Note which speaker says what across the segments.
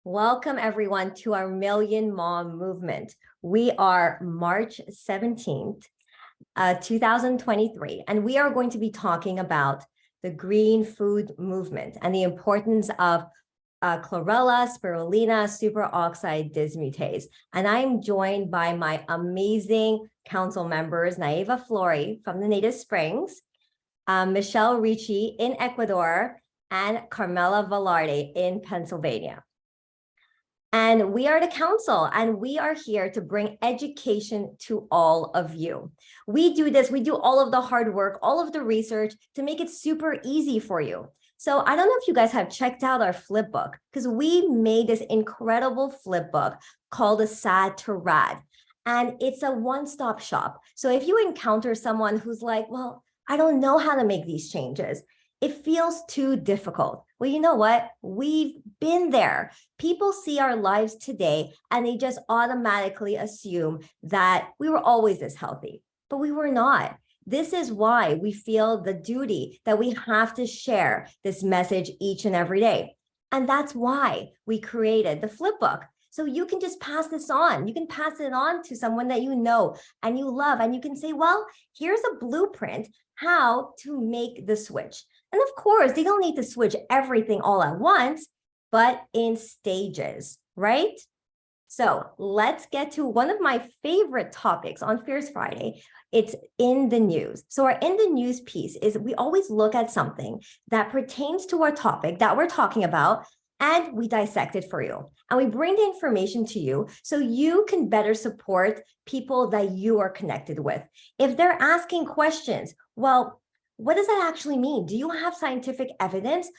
Speaker 1: Welcome everyone to our Million Mom Movement. We are March 17th, 2023, and we are going to be talking about the green food movement and the importance of chlorella, spirulina, superoxide dismutase. And I'm joined by my amazing council members, Naiva Flori from the Native Springs, Michelle Ritchie in Ecuador, and Carmela Velarde in Pennsylvania. And we are the council, and we are here to bring education to all of you. We do this, we do all of the hard work, all of the research to make it super easy for you. So I don't know if you guys have checked out our flip book, because we made this incredible flip book called a Sad to Rad. And it's a one-stop shop. So if you encounter someone who's like, well, I don't know how to make these changes, it feels too difficult. Well, you know what? We've been there. People see our lives today and they just automatically assume that we were always this healthy, but we were not. This is why we feel the duty that we have to share this message each and every day. And that's why we created the flip book. So you can just pass this on. You can pass it on to someone that you know and you love, and you can say, well, here's a blueprint how to make the switch. And of course, they don't need to switch everything all at once, but in stages, right? So let's get to one of my favorite topics on Fierce Friday. It's in the news. So our in the news piece is we always look at something that pertains to our topic that we're talking about, and we dissect it for you. And we bring the information to you so you can better support people that you are connected with. If they're asking questions, well, what does that actually mean? Do you have scientific evidence?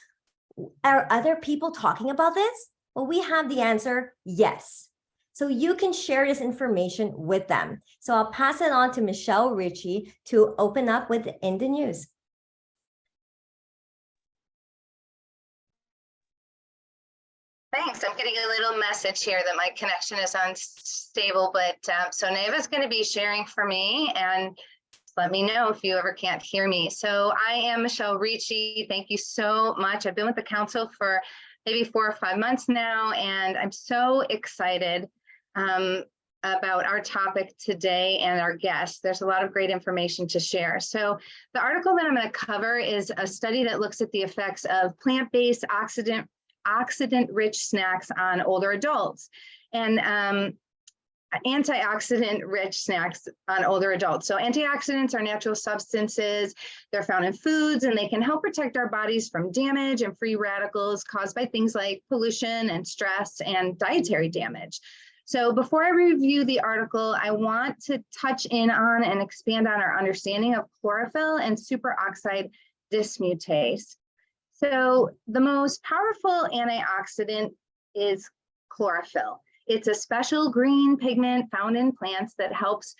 Speaker 1: Are other people talking about this? Well, we have the answer, yes. So you can share this information with them. So I'll pass it on to Michelle Ritchie to open up with In the News.
Speaker 2: Thanks. I'm getting a little message here that my connection is unstable, but so Naiva's going to be sharing for me, and let me know if you ever can't hear me. So I am Michelle Ritchie. Thank you so much. I've been with the council for maybe 4 or 5 months now, and I'm so excited about our topic today and our guests. There's a lot of great information to share. So the article that I'm going to cover is a study that looks at the effects of plant-based oxidant-rich snacks on older adults, and antioxidant-rich snacks on older adults. So antioxidants are natural substances. They're found in foods, and they can help protect our bodies from damage and free radicals caused by things like pollution and stress and dietary damage. So before I review the article, I want to touch in on and expand on our understanding of chlorophyll and superoxide dismutase. So the most powerful antioxidant is chlorophyll. It's a special green pigment found in plants that helps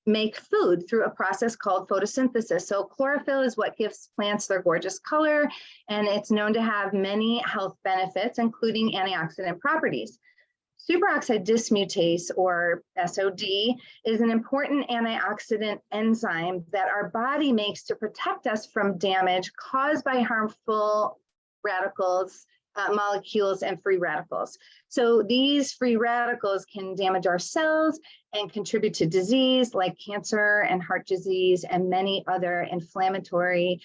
Speaker 2: make food through a process called photosynthesis. So chlorophyll is what gives plants their gorgeous color, and it's known to have many health benefits, including antioxidant properties. Superoxide dismutase, or SOD, is an important antioxidant enzyme that our body makes to protect us from damage caused by harmful radicals, molecules, and free radicals. So these free radicals can damage our cells and contribute to disease like cancer and heart disease and many other inflammatory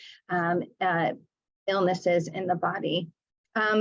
Speaker 2: illnesses in the body.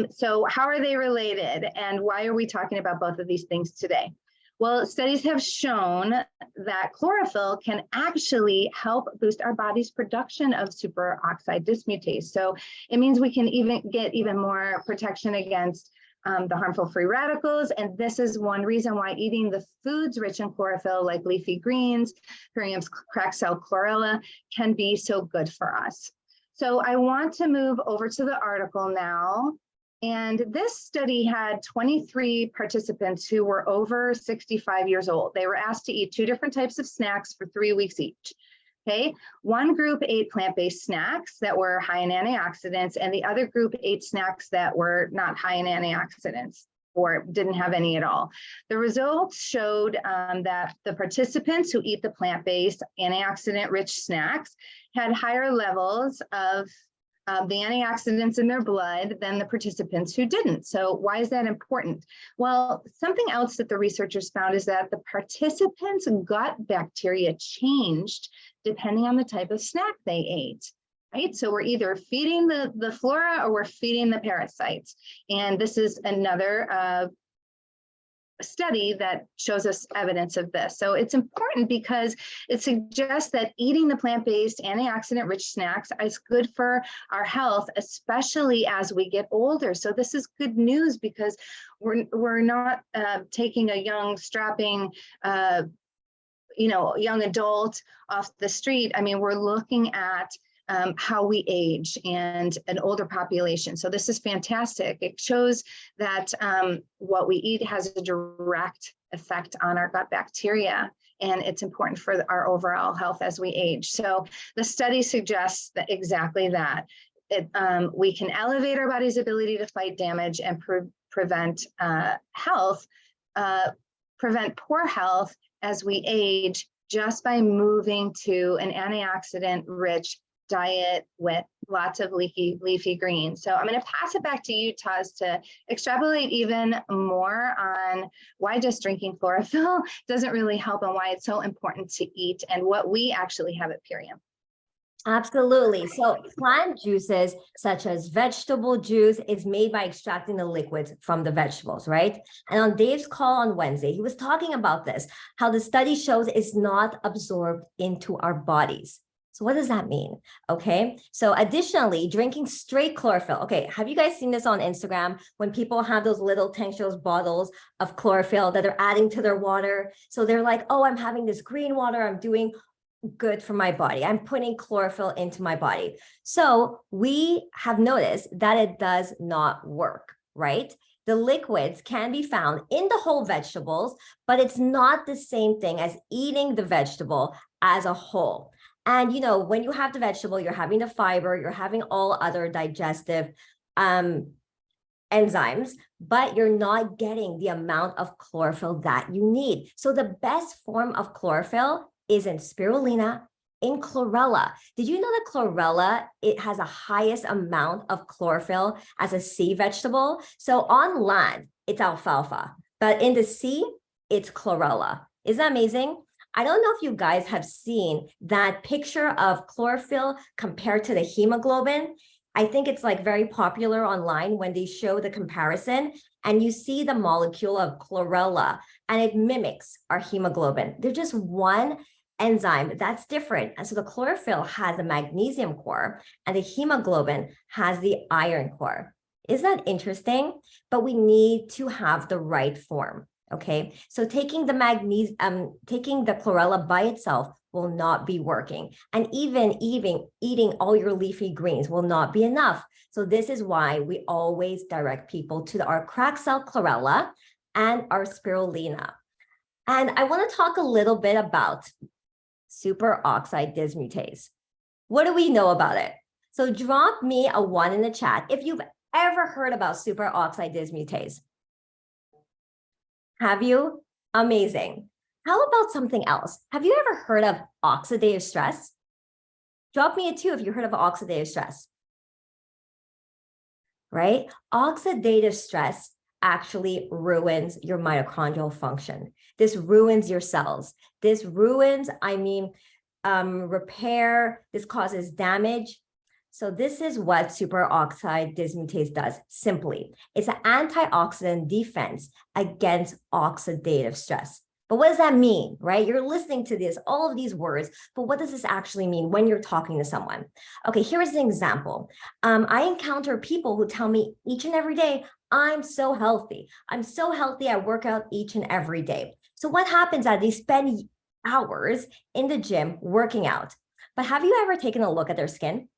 Speaker 2: So how are they related, and why are we talking about both of these things today? Well, studies have shown that chlorophyll can actually help boost our body's production of superoxide dismutase. So it means we can get even more protection against the harmful free radicals. And this is one reason why eating the foods rich in chlorophyll, like leafy greens, Perriam's cracked cell chlorella, can be so good for us. So I want to move over to the article now. And this study had 23 participants who were over 65 years old. They were asked to eat 2 different types of snacks for 3 weeks each. Okay, one group ate plant-based snacks that were high in antioxidants, and the other group ate snacks that were not high in antioxidants or didn't have any at all. The results showed that the participants who eat the plant-based antioxidant-rich snacks had higher levels of the antioxidants in their blood than the participants who didn't. So why is that important? Well, something else that the researchers found is that the participants' gut bacteria changed depending on the type of snack they ate. Right? So we're either feeding the flora or we're feeding the parasites. And this is another study that shows us evidence of this. So it's important because it suggests that eating the plant-based antioxidant-rich snacks is good for our health, especially as we get older. So this is good news because we're not taking a young, strapping, young adult off the street. I mean, we're looking at how we age and an older population. So this is fantastic. It shows that what we eat has a direct effect on our gut bacteria, and it's important for our overall health as we age. So the study suggests that exactly that. We can elevate our body's ability to fight damage and prevent poor health as we age just by moving to an antioxidant-rich diet with lots of leafy greens. So I'm going to pass it back to you, Todds, to extrapolate even more on why just drinking chlorophyll doesn't really help and why it's so important to eat and what we actually have at Purium.
Speaker 1: Absolutely. So plant juices, such as vegetable juice, is made by extracting the liquids from the vegetables, right? And on Dave's call on Wednesday, he was talking about this, how the study shows it's not absorbed into our bodies. So what does that mean? Okay. So additionally, drinking straight chlorophyll. Okay. Have you guys seen this on Instagram when people have those little tinctures bottles of chlorophyll that they're adding to their water? So they're like, oh, I'm having this green water. I'm doing good for my body. I'm putting chlorophyll into my body. So we have noticed that it does not work, right? The liquids can be found in the whole vegetables, but it's not the same thing as eating the vegetable as a whole. And, when you have the vegetable, you're having the fiber, you're having all other digestive enzymes, but you're not getting the amount of chlorophyll that you need. So the best form of chlorophyll is in spirulina, in chlorella. Did you know that chlorella, it has the highest amount of chlorophyll as a sea vegetable? So on land, it's alfalfa, but in the sea, it's chlorella. Isn't that amazing? I don't know if you guys have seen that picture of chlorophyll compared to the hemoglobin. I think it's like very popular online when they show the comparison and you see the molecule of chlorella and it mimics our hemoglobin. They're just one enzyme that's different. And so the chlorophyll has a magnesium core and the hemoglobin has the iron core. Isn't that interesting? But we need to have the right form. Okay, so taking the chlorella by itself will not be working. And even eating all your leafy greens will not be enough. So this is why we always direct people to our cracked cell chlorella and our spirulina. And I want to talk a little bit about superoxide dismutase. What do we know about it? So drop me a 1 in the chat if you've ever heard about superoxide dismutase. Have you? Amazing. How about something else? Have you ever heard of oxidative stress? Drop me a 2 if you heard of oxidative stress. Right? Oxidative stress actually ruins your mitochondrial function. This ruins your cells. This ruins, repair. This causes damage. So this is what superoxide dismutase does simply. It's an antioxidant defense against oxidative stress. But what does that mean, right? You're listening to this, all of these words, but what does this actually mean when you're talking to someone? Okay, here's an example. I encounter people who tell me each and every day, I'm so healthy. I'm so healthy. I work out each and every day. So what happens is they spend hours in the gym working out. But have you ever taken a look at their skin?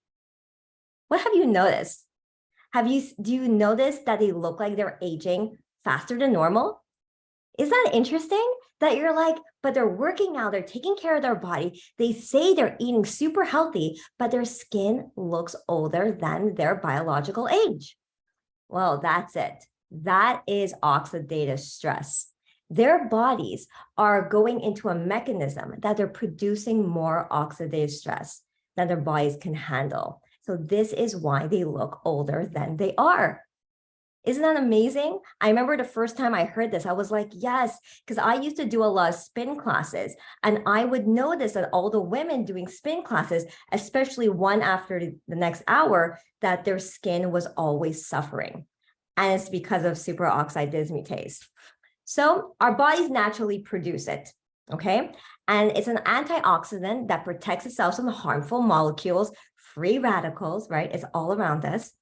Speaker 1: What have you noticed? Do you notice that they look like they're aging faster than normal? Is that interesting? That you're like, but they're working out, they're taking care of their body. They say they're eating super healthy, but their skin looks older than their biological age. Well, that's it. That is oxidative stress. Their bodies are going into a mechanism that they're producing more oxidative stress than their bodies can handle. So this is why they look older than they are. Isn't that amazing? I remember the first time I heard this, I was like, yes, because I used to do a lot of spin classes, and I would notice that all the women doing spin classes, especially one after the next hour, that their skin was always suffering. And it's because of superoxide dismutase. So our bodies naturally produce it, okay? And it's an antioxidant that protects itself from harmful molecules, free radicals, right? It's all around us.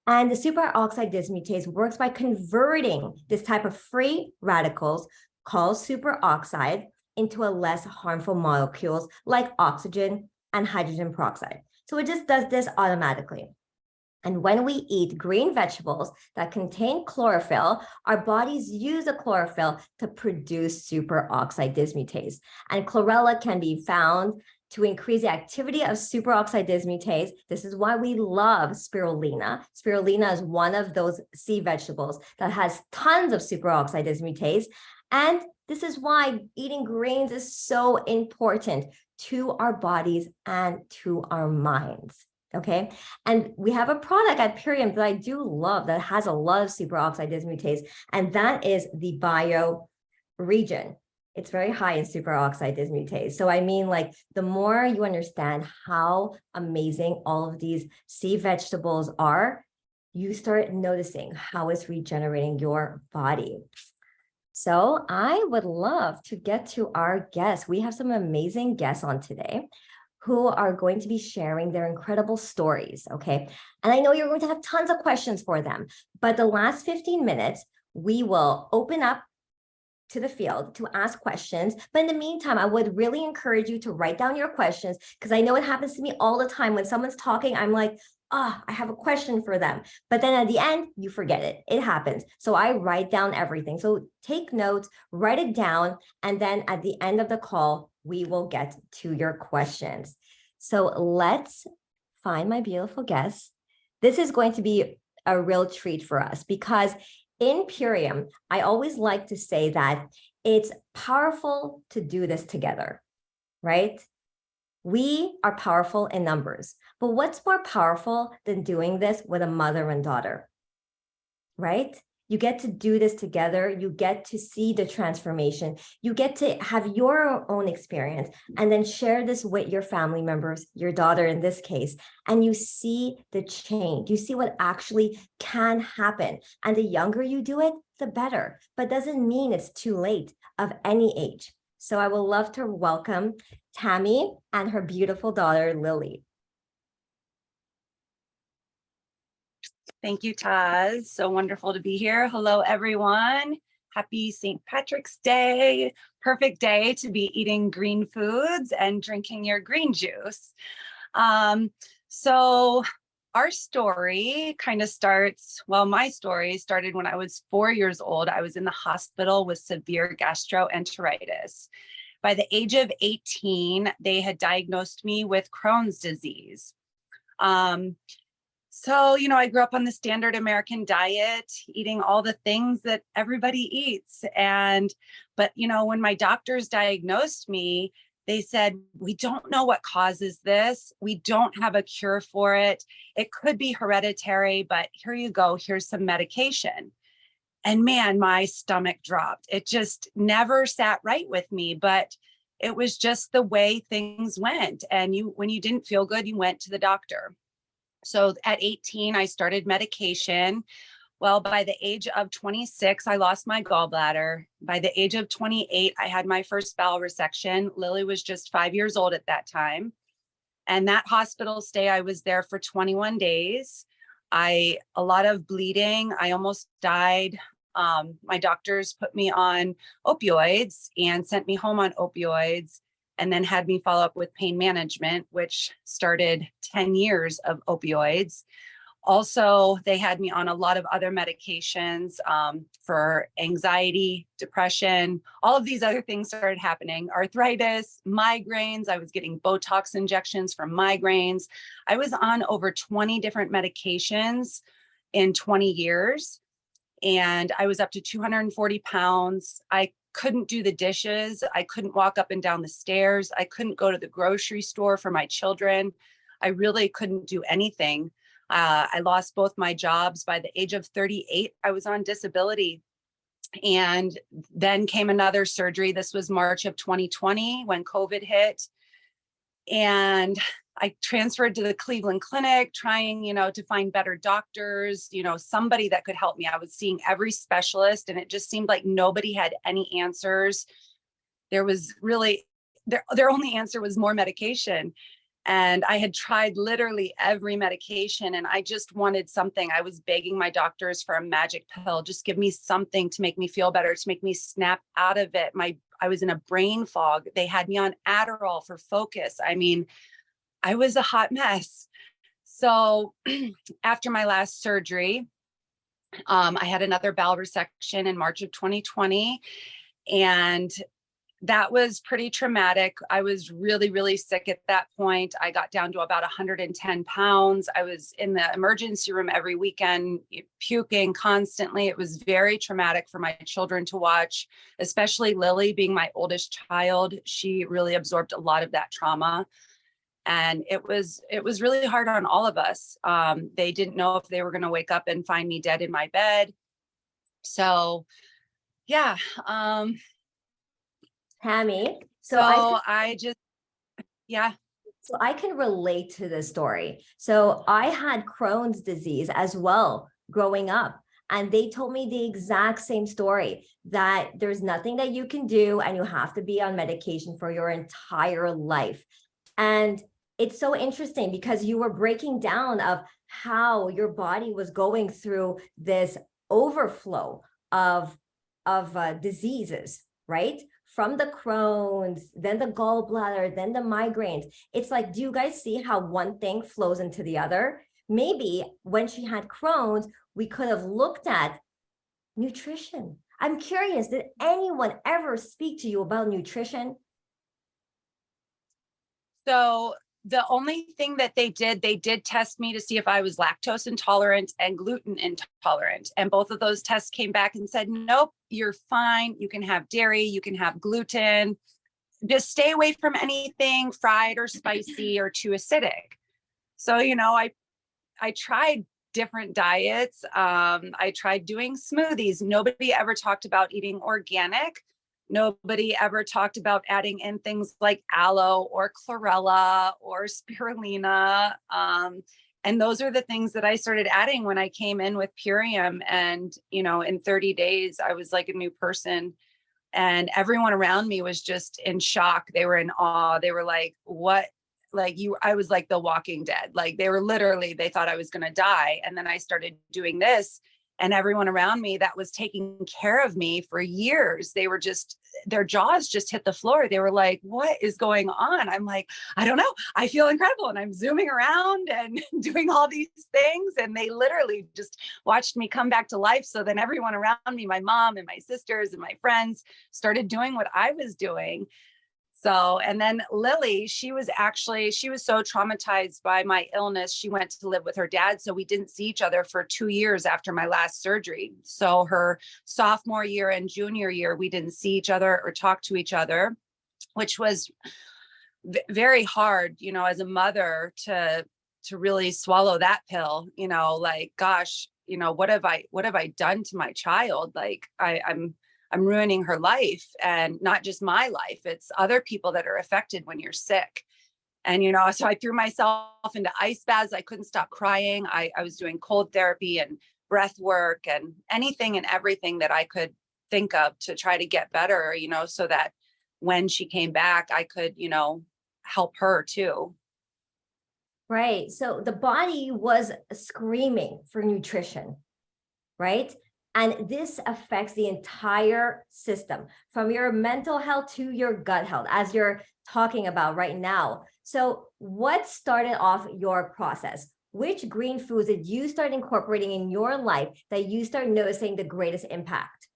Speaker 1: And the superoxide dismutase works by converting this type of free radicals called superoxide into a less harmful molecules like oxygen and hydrogen peroxide. So it just does this automatically. And when we eat green vegetables that contain chlorophyll, our bodies use the chlorophyll to produce superoxide dismutase. And chlorella can be found to increase the activity of superoxide dismutase. This is why we love spirulina. Spirulina is one of those sea vegetables that has tons of superoxide dismutase. And this is why eating grains is so important to our bodies and to our minds. Okay. And we have a product at Purium that I do love that has a lot of superoxide dismutase, and that is the bio region. It's very high in superoxide dismutase. So I mean, like, the more you understand how amazing all of these sea vegetables are, you start noticing how it's regenerating your body. So I would love to get to our guests. We have some amazing guests on today who are going to be sharing their incredible stories, okay? And I know you're going to have tons of questions for them, but the last 15 minutes, we will open up to the field to ask questions. But in the meantime, I would really encourage you to write down your questions, because I know it happens to me all the time. When someone's talking, I'm like, I have a question for them. But then at the end, you forget it. It happens. So I write down everything. So take notes, write it down, and then at the end of the call, we will get to your questions. So let's find my beautiful guests. This is going to be a real treat for us, because in Purium, I always like to say that it's powerful to do this together, right? We are powerful in numbers, but what's more powerful than doing this with a mother and daughter, right? You get to do this together. You get to see the transformation. You get to have your own experience and then share this with your family members, your daughter in this case, and you see the change. You see what actually can happen. And the younger you do it, the better, but doesn't mean it's too late of any age. So I will love to welcome Tammie and her beautiful daughter, Lily.
Speaker 3: Thank you, Todds. So wonderful to be here. Hello, everyone. Happy St. Patrick's Day. Perfect day to be eating green foods and drinking your green juice. So our story kind of starts, well, my story started when I was 4 years old. I was in the hospital with severe gastroenteritis. By the age of 18, they had diagnosed me with Crohn's disease. So, I grew up on the standard American diet, eating all the things that everybody eats. But when my doctors diagnosed me, they said, we don't know what causes this. We don't have a cure for it. It could be hereditary, but here you go. Here's some medication. And man, my stomach dropped. It just never sat right with me, but it was just the way things went. And when you didn't feel good, you went to the doctor. So at 18, I started medication. Well, by the age of 26, I lost my gallbladder. By the age of 28, I had my first bowel resection. Lily was just 5 years old at that time. And that hospital stay, I was there for 21 days. A lot of bleeding. I almost died. My doctors put me on opioids and sent me home on opioids, and then had me follow up with pain management, which started 10 years of opioids. Also, they had me on a lot of other medications for anxiety, depression, all of these other things started happening. Arthritis, migraines. I was getting Botox injections for migraines. I was on over 20 different medications in 20 years. And I was up to 240 pounds. I couldn't do the dishes. I couldn't walk up and down the stairs. I couldn't go to the grocery store for my children. I really couldn't do anything. I lost both my jobs by the age of 38. I was on disability. And then came another surgery. This was March of 2020 when COVID hit. And I transferred to the Cleveland Clinic, trying, to find better doctors, somebody that could help me. I was seeing every specialist, and it just seemed like nobody had any answers. There was really, their only answer was more medication. And I had tried literally every medication, and I just wanted something. I was begging my doctors for a magic pill. Just give me something to make me feel better, to make me snap out of it. I was in a brain fog. They had me on Adderall for focus. I mean, I was a hot mess. So after my last surgery, I had another bowel resection in March of 2020. And that was pretty traumatic. I was really, really sick at that point. I got down to about 110 pounds. I was in the emergency room every weekend, puking constantly. It was very traumatic for my children to watch, especially Lily being my oldest child. She really absorbed a lot of that trauma. And it was really hard on all of us. They didn't know if they were going to wake up and find me dead in my bed. So yeah.
Speaker 1: Tammie,
Speaker 3: So I
Speaker 1: can relate to this story. So I had Crohn's disease as well growing up. And they told me the exact same story, that there's nothing that you can do and you have to be on medication for your entire life. And it's so interesting because you were breaking down of how your body was going through this overflow of diseases, right? From the Crohn's, then the gallbladder, then the migraines. It's like, do you guys see how one thing flows into the other? Maybe when she had Crohn's, we could have looked at nutrition. I'm curious, did anyone ever speak to you about nutrition?
Speaker 3: So the only thing that they did test me to see if I was lactose intolerant and gluten intolerant. And both of those tests came back and said, nope, you're fine. You can have dairy, you can have gluten. Just stay away from anything fried or spicy or too acidic. So, I tried different diets. I tried doing smoothies. Nobody ever talked about eating organic. Nobody ever talked about adding in things like aloe or chlorella or spirulina. And those are the things that I started adding when I came in with Purium. And, in 30 days, I was like a new person. And everyone around me was just in shock. They were in awe. They were like, what? I was like the Walking Dead. Like they thought I was going to die. And then I started doing this. And everyone around me that was taking care of me for years, their jaws just hit the floor. They were like, what is going on? I'm like, I don't know. I feel incredible. And I'm zooming around and doing all these things. And they literally just watched me come back to life. So then everyone around me, my mom and my sisters and my friends, started doing what I was doing. So, and then Lily, she was so traumatized by my illness. She went to live with her dad. So we didn't see each other for 2 years after my last surgery. So her sophomore year and junior year, we didn't see each other or talk to each other, which was very hard, as a mother to really swallow that pill, like, gosh, what have I done to my child? Like I'm ruining her life, and not just my life. It's other people that are affected when you're sick. And, so I threw myself into ice baths. I couldn't stop crying. I was doing cold therapy and breath work and anything and everything that I could think of to try to get better, so that when she came back, I could, help her too.
Speaker 1: Right. So the body was screaming for nutrition, right? And this affects the entire system, from your mental health to your gut health, as you're talking about right now. So what started off your process? Which green foods did you start incorporating in your life that you start noticing the greatest impact?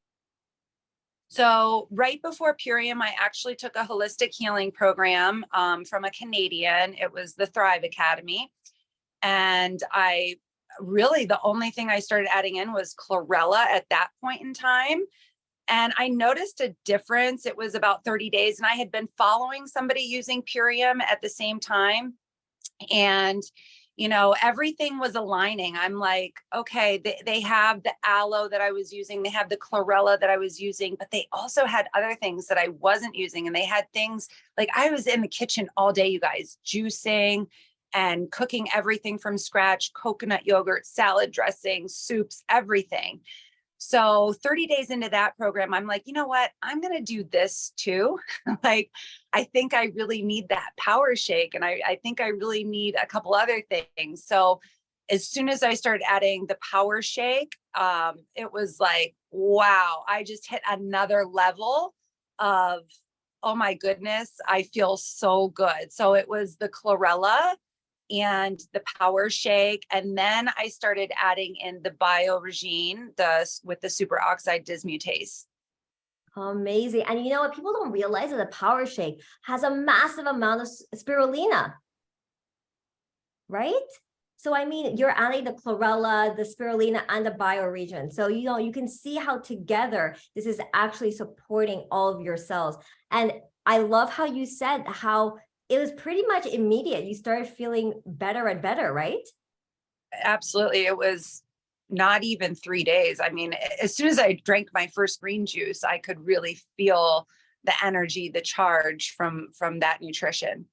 Speaker 3: So right before Purium, I actually took a holistic healing program from a Canadian. It was the Thrive Academy. And the only thing I started adding in was chlorella at that point in time. And I noticed a difference. It was about 30 days. And I had been following somebody using Purium at the same time. And everything was aligning. I'm like, okay, they have the aloe that I was using, they have the chlorella that I was using, but they also had other things that I wasn't using. And they had things like, I was in the kitchen all day, you guys, juicing and cooking everything from scratch, coconut yogurt, salad dressing, soups, everything. So 30 days into that program, I'm like, you know what? I'm going to do this too. Like, I think I really need that power shake. And I think I really need a couple other things. So as soon as I started adding the power shake, it was like, wow, I just hit another level of, oh my goodness, I feel so good. So it was the chlorella and the power shake. And then I started adding in the bioregine, with the superoxide dismutase.
Speaker 1: Amazing. And you know what? People don't realize that the power shake has a massive amount of spirulina, right? So, I mean, you're adding the chlorella, the spirulina, and the bioregion. So, you can see how together this is actually supporting all of your cells. And I love how you said how it was pretty much immediate. You started feeling better and better, right?
Speaker 3: Absolutely. It was not even 3 days. I mean, as soon as I drank my first green juice, I could really feel the energy, the charge from that nutrition.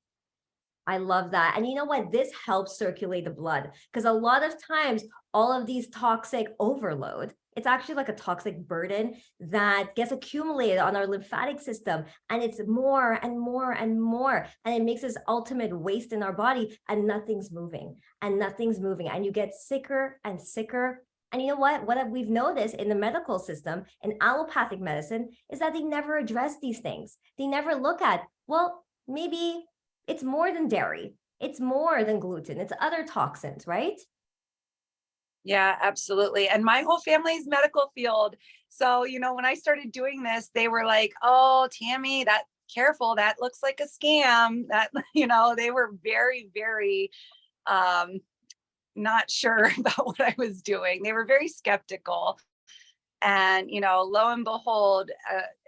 Speaker 1: I love that. And you know what? This helps circulate the blood because a lot of times all of these toxic overload, it's actually like a toxic burden that gets accumulated on our lymphatic system. And it's more and more and more. And it makes this ultimate waste in our body and nothing's moving and nothing's moving. And you get sicker and sicker. And you know what? What we've noticed in the medical system, in allopathic medicine, is that they never address these things. They never look at, well, maybe it's more than dairy. It's more than gluten. It's other toxins, right?
Speaker 3: Yeah, absolutely. And my whole family's medical field. So, when I started doing this, they were like, oh, Tammie, careful, that looks like a scam. That, they were very, very not sure about what I was doing. They were very skeptical. And, lo and behold,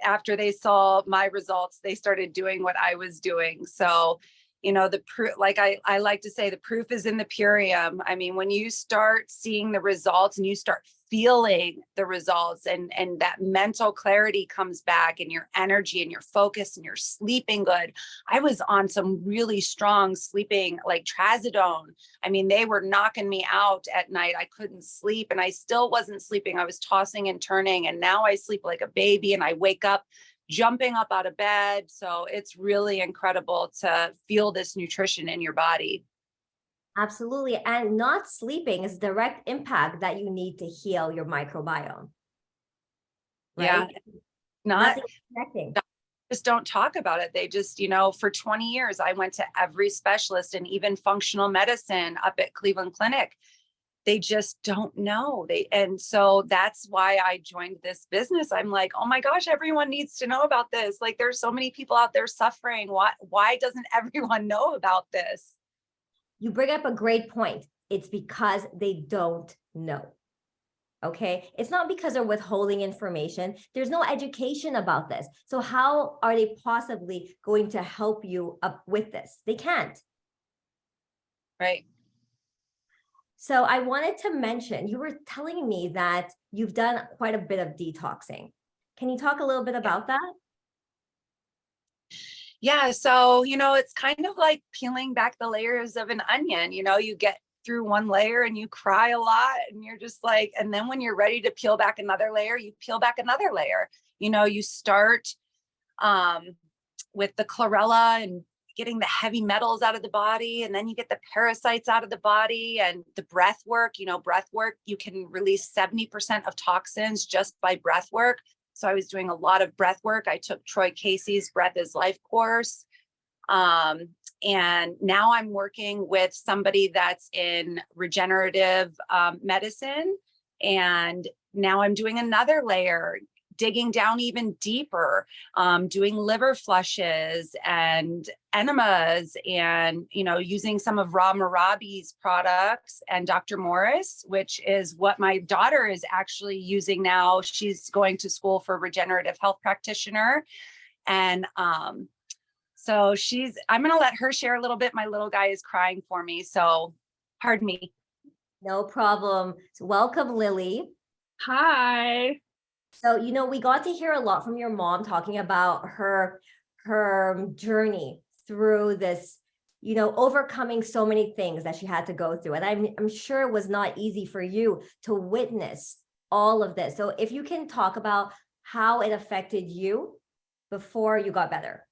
Speaker 3: after they saw my results, they started doing what I was doing. So, the proof, like I like to say, the proof is in the purium. I mean, when you start seeing the results and you start feeling the results and that mental clarity comes back and your energy and your focus and you're sleeping good. I was on some really strong sleeping, like trazodone. I mean, they were knocking me out at night. I couldn't sleep and I still wasn't sleeping. I was tossing and turning, and now I sleep like a baby and I wake up jumping up out of bed. So it's really incredible to feel this nutrition in your body.
Speaker 1: Absolutely. And not sleeping is direct impact that you need to heal your microbiome. Right?
Speaker 3: Yeah.
Speaker 1: Connecting.
Speaker 3: Just don't talk about it. They just, for 20 years, I went to every specialist and even functional medicine up at Cleveland Clinic. They just don't know. And so that's why I joined this business. I'm like, oh my gosh, everyone needs to know about this. Like, there's so many people out there suffering. Why doesn't everyone know about this?
Speaker 1: You bring up a great point. It's because they don't know. Okay. It's not because they're withholding information. There's no education about this. So how are they possibly going to help you up with this? They can't.
Speaker 3: Right.
Speaker 1: So I wanted to mention, you were telling me that you've done quite a bit of detoxing. Can you talk a little bit about that?
Speaker 3: Yeah. So, it's kind of like peeling back the layers of an onion. You get through one layer and you cry a lot and you're just like, and then when you're ready to peel back another layer, you peel back another layer. You start with the chlorella and getting the heavy metals out of the body, and then you get the parasites out of the body, and the breath work, you can release 70% of toxins just by breath work. So I was doing a lot of breath work. I took Troy Casey's Breath is Life course. And now I'm working with somebody that's in regenerative medicine. And now I'm doing another layer, digging down even deeper, doing liver flushes and enemas, and using some of Ra Marabi's products and Dr. Morris, which is what my daughter is actually using now. She's going to school for regenerative health practitioner, and So I'm going to let her share a little bit. My little guy is crying for me. So pardon me.
Speaker 1: No problem. So welcome, Lily.
Speaker 4: Hi.
Speaker 1: So, we got to hear a lot from your mom talking about her journey through this, overcoming so many things that she had to go through. And I'm sure it was not easy for you to witness all of this. So if you can talk about how it affected you before you got better.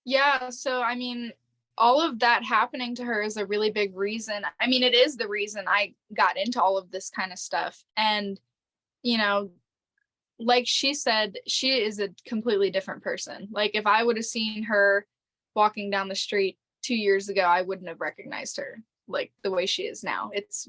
Speaker 4: Yeah, so I mean, all of that happening to her is a really big reason. I mean, it is the reason I got into all of this kind of stuff. And, like she said, she is a completely different person. Like if I would have seen her walking down the street 2 years ago, I wouldn't have recognized her like the way she is now. It's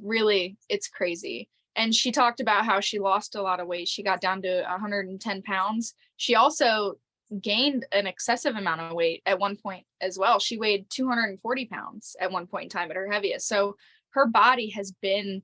Speaker 4: crazy. And she talked about how she lost a lot of weight. She got down to 110 pounds. She also gained an excessive amount of weight at one point as well. She weighed 240 pounds at one point in time at her heaviest. So her body has been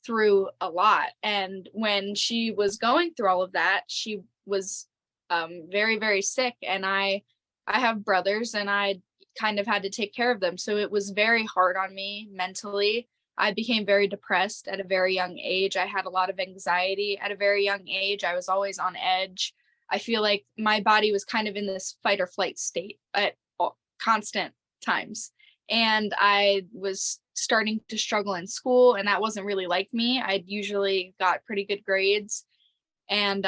Speaker 4: through a lot. And when she was going through all of that, she was very, very sick. And I have brothers and I kind of had to take care of them. So it was very hard on me mentally. I became very depressed at a very young age. I had a lot of anxiety at a very young age. I was always on edge. I feel like my body was kind of in this fight or flight state at constant times. And I was starting to struggle in school, and that wasn't really like me. I'd usually got pretty good grades, and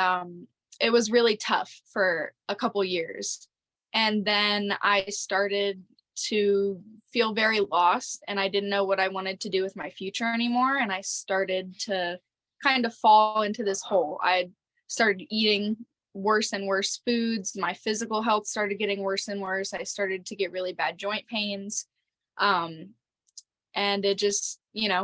Speaker 4: it was really tough for a couple years. And then I started to feel very lost, and I didn't know what I wanted to do with my future anymore. And I started to kind of fall into this hole. I started eating worse and worse foods. My physical health started getting worse and worse. I started to get really bad joint pains. And it just,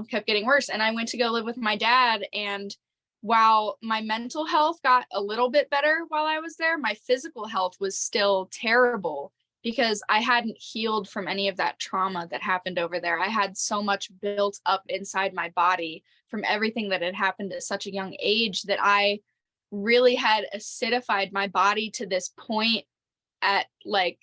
Speaker 4: kept getting worse. And I went to go live with my dad. And while my mental health got a little bit better while I was there, my physical health was still terrible because I hadn't healed from any of that trauma that happened over there. I had so much built up inside my body from everything that had happened at such a young age that I really had acidified my body to this point at like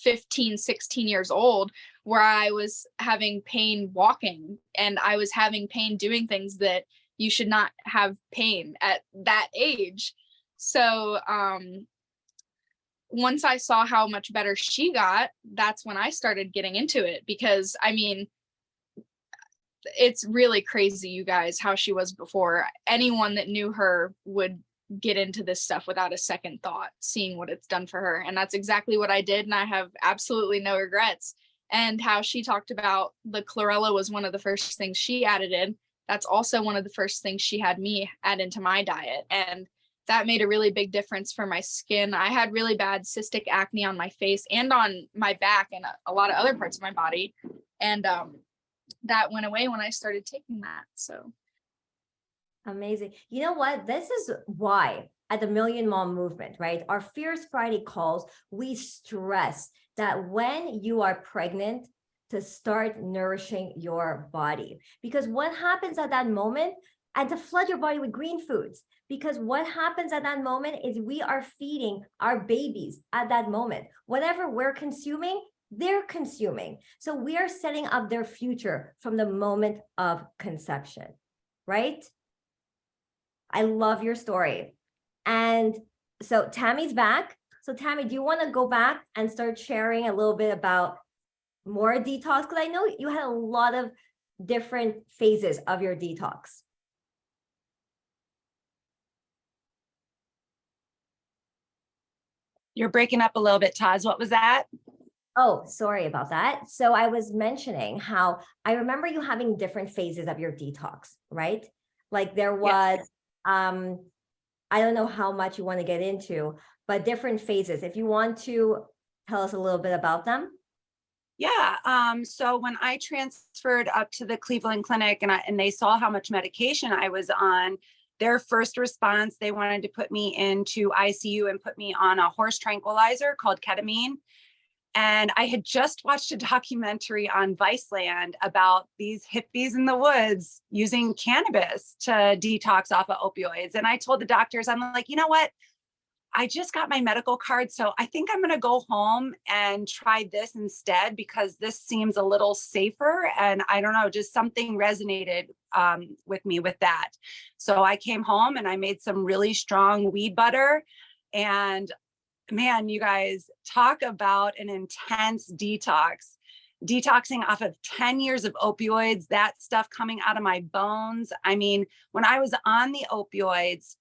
Speaker 4: 15, 16 years old, where I was having pain walking and I was having pain doing things that you should not have pain at that age. So once I saw how much better she got, that's when I started getting into it, because I mean, it's really crazy, you guys, how she was before. Anyone that knew her would get into this stuff without a second thought, seeing what it's done for her. And that's exactly what I did. And I have absolutely no regrets. And how she talked about the chlorella was one of the first things she added in. That's also one of the first things she had me add into my diet. And that made a really big difference for my skin. I had really bad cystic acne on my face and on my back and a lot of other parts of my body. And that went away when I started taking that. So
Speaker 1: amazing. You know what? This is why at the Million Mom Movement, right? Our Fierce Friday calls, we stress that when you are pregnant, to start nourishing your body. Because what happens at that moment, and to flood your body with green foods, because what happens at that moment is we are feeding our babies at that moment. Whatever we're consuming, they're consuming. So we are setting up their future from the moment of conception, right? I love your story. And so Tammie's back. So Tammie, do you want to go back and start sharing a little bit about more detox? Because I know you had a lot of different phases of your detox.
Speaker 3: You're breaking up a little bit, Todds. What was that?
Speaker 1: Oh, sorry about that. So I was mentioning how I remember you having different phases of your detox, right? Like there was, yes. I don't know how much you want to get into, but different phases. If you want to tell us a little bit about them.
Speaker 3: Yeah. So when I transferred up to the Cleveland Clinic and they saw how much medication I was on, their first response, they wanted to put me into ICU and put me on a horse tranquilizer called ketamine. And I had just watched a documentary on Viceland about these hippies in the woods using cannabis to detox off of opioids. And I told the doctors, I'm like, you know what? I just got my medical card. So I think I'm going to go home and try this instead, because this seems a little safer. And I don't know, just something resonated with me with that. So I came home and I made some really strong weed butter. And man, you guys, talk about an intense detox. Detoxing off of 10 years of opioids, that stuff coming out of my bones. I mean, when I was on the opioids,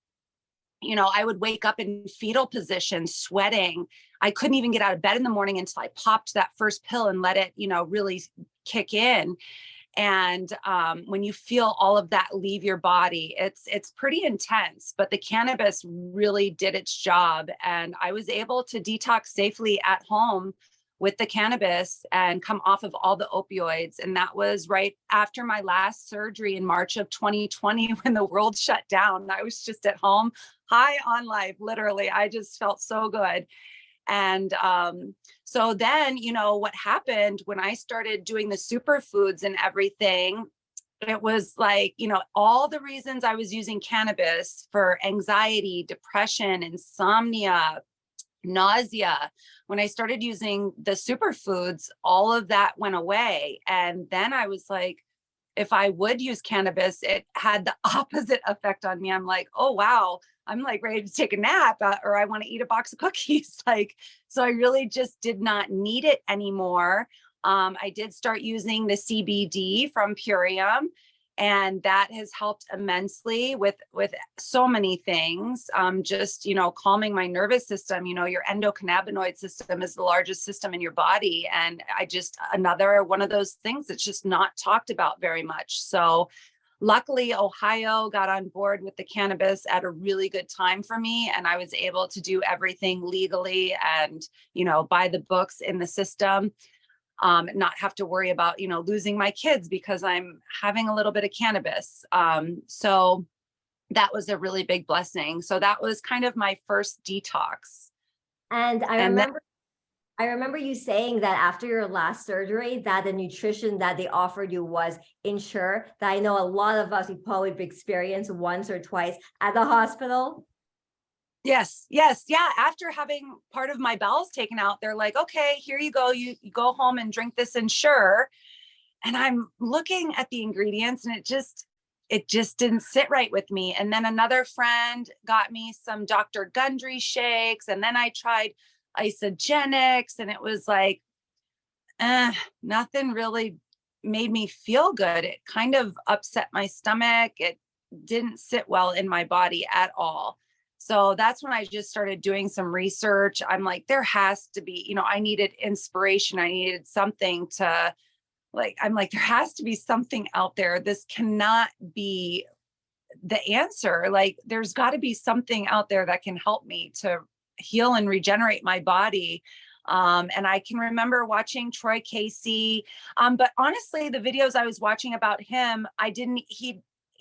Speaker 3: you know, I would wake up in fetal position, sweating. I couldn't even get out of bed in the morning until I popped that first pill and let it, you know, really kick in. And when you feel all of that leave your body, it's pretty intense, but the cannabis really did its job. And I was able to detox safely at home with the cannabis and come off of all the opioids. And that was right after my last surgery in March of 2020, when the world shut down. I was just at home, high on life, literally. I just felt so good. And so then, you know, what happened when I started doing the superfoods and everything, it was like, you know, all the reasons I was using cannabis for anxiety, depression, insomnia, nausea, when I started using the superfoods, all of that went away. And then I was like, if I would use cannabis, it had the opposite effect on me. I'm like, oh, wow, I'm like ready to take a nap, or I want to eat a box of cookies. Like, so I really just did not need it anymore. I did start using the CBD from Purium, and that has helped immensely with so many things. Just, you know, calming my nervous system. You know, your endocannabinoid system is the largest system in your body. And I just, another one of those things that's just not talked about very much. So luckily, Ohio got on board with the cannabis at a really good time for me. And I was able to do everything legally and, you know, by the books in the system. Not have to worry about, you know, losing my kids because I'm having a little bit of cannabis. So that was a really big blessing. So that was kind of my first detox.
Speaker 1: And I remember you saying that after your last surgery, that the nutrition that they offered you was Ensure. That I know a lot of us, we probably experienced once or twice at the hospital.
Speaker 3: Yes. Yeah. After having part of my bowels taken out, they're like, okay, here you go. You go home and drink this Ensure. And I'm looking at the ingredients and it just didn't sit right with me. And then another friend got me some Dr. Gundry shakes. And then I tried isogenics and it was like, nothing really made me feel good. It kind of upset my stomach. It didn't sit well in my body at all. So that's when I just started doing some research. I'm like, there has to be, you know, I needed inspiration. I needed something to like, I'm like, there has to be something out there. This cannot be the answer. Like, there's got to be something out there that can help me to heal and regenerate my body. And I can remember watching Troy Casey. But honestly, the videos I was watching about him,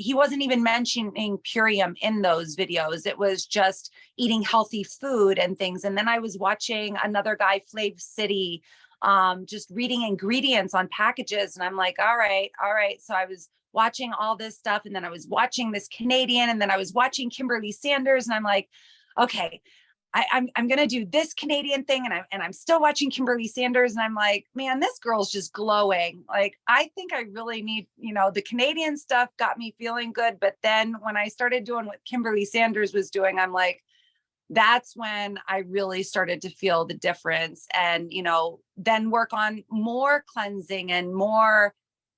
Speaker 3: he wasn't even mentioning Purium in those videos. It was just eating healthy food and things. And then I was watching another guy, Flav City, just reading ingredients on packages. And I'm like, all right. So I was watching all this stuff. And then I was watching this Canadian, and then I was watching Kimberly Sanders. And I'm like, okay, I'm going to do this Canadian thing. And I'm still watching Kimberly Sanders. And I'm like, man, this girl's just glowing. Like, I think I really need, you know, the Canadian stuff got me feeling good. But then when I started doing what Kimberly Sanders was doing, I'm like, that's when I really started to feel the difference. And, you know, then work on more cleansing and more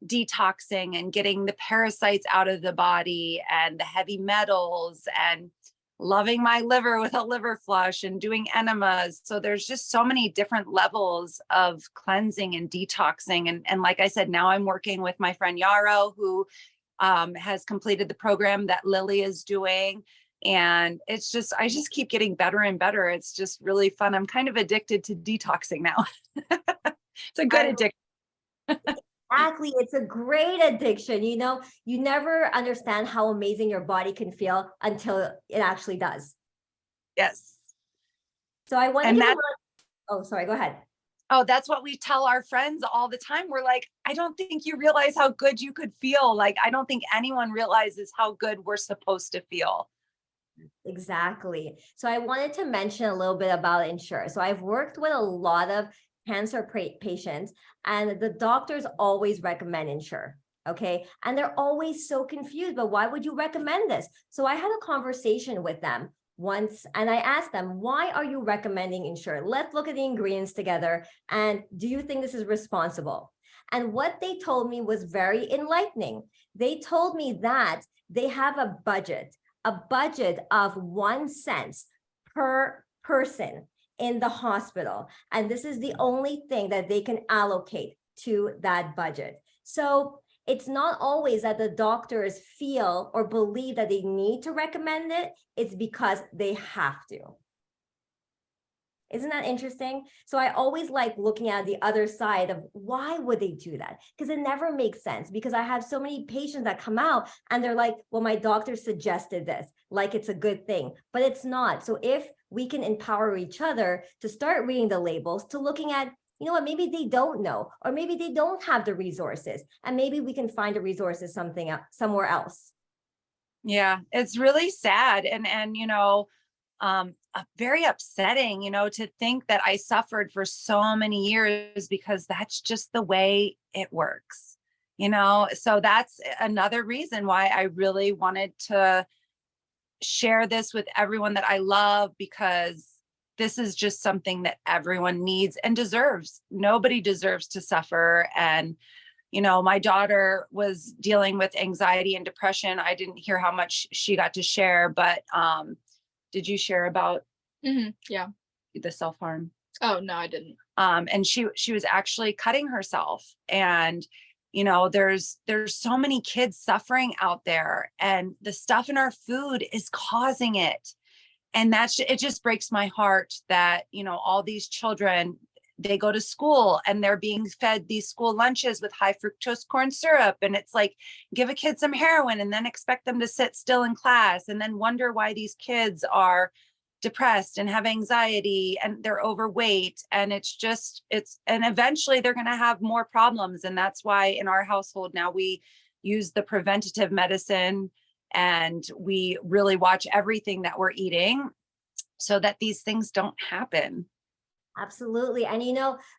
Speaker 3: detoxing and getting the parasites out of the body and the heavy metals and loving my liver with a liver flush and doing enemas. So there's just so many different levels of cleansing and detoxing. And like I said, now I'm working with my friend Yarrow, who has completed the program that Lily is doing. And it's just, I just keep getting better and better. It's just really fun. I'm kind of addicted to detoxing now. It's a good addiction.
Speaker 1: Exactly. It's a great addiction. You know, you never understand how amazing your body can feel until it actually does.
Speaker 3: Yes.
Speaker 1: So I want to oh, sorry, go ahead.
Speaker 3: Oh, that's what we tell our friends all the time. We're like, I don't think you realize how good you could feel. Like, I don't think anyone realizes how good we're supposed to feel.
Speaker 1: Exactly. So I wanted to mention a little bit about Ensure. So I've worked with a lot of cancer patients, and the doctors always recommend Ensure. Okay. And they're always so confused, but why would you recommend this? So I had a conversation with them once and I asked them, why are you recommending Ensure? Let's look at the ingredients together. And do you think this is responsible? And what they told me was very enlightening. They told me that they have a budget of 1 cent per person in the hospital. And this is the only thing that they can allocate to that budget. So it's not always that the doctors feel or believe that they need to recommend it. It's because they have to. Isn't that interesting? So I always like looking at the other side of why would they do that? Because it never makes sense, because I have so many patients that come out and they're like, well, my doctor suggested this, like it's a good thing, but it's not. So if we can empower each other to start reading the labels, to looking at, you know what, maybe they don't know, or maybe they don't have the resources, and maybe we can find the resources somewhere else.
Speaker 3: Yeah, it's really sad. And very upsetting, to think that I suffered for so many years because that's just the way it works, so that's another reason why I really wanted to share this with everyone that I love, because this is just something that everyone needs and deserves. Nobody deserves to suffer. And my daughter was dealing with anxiety and depression. I didn't hear how much she got to share, but did you share about
Speaker 4: yeah,
Speaker 3: the self-harm?
Speaker 4: Oh, no, I didn't.
Speaker 3: And she was actually cutting herself. And there's so many kids suffering out there, and the stuff in our food is causing it. And it just breaks my heart that all these children, they go to school and they're being fed these school lunches with high fructose corn syrup. And it's like, give a kid some heroin and then expect them to sit still in class, and then wonder why these kids are depressed and have anxiety and they're overweight. And and eventually they're going to have more problems. And that's why in our household now we use the preventative medicine, and we really watch everything that we're eating so that these things don't happen.
Speaker 1: Absolutely. And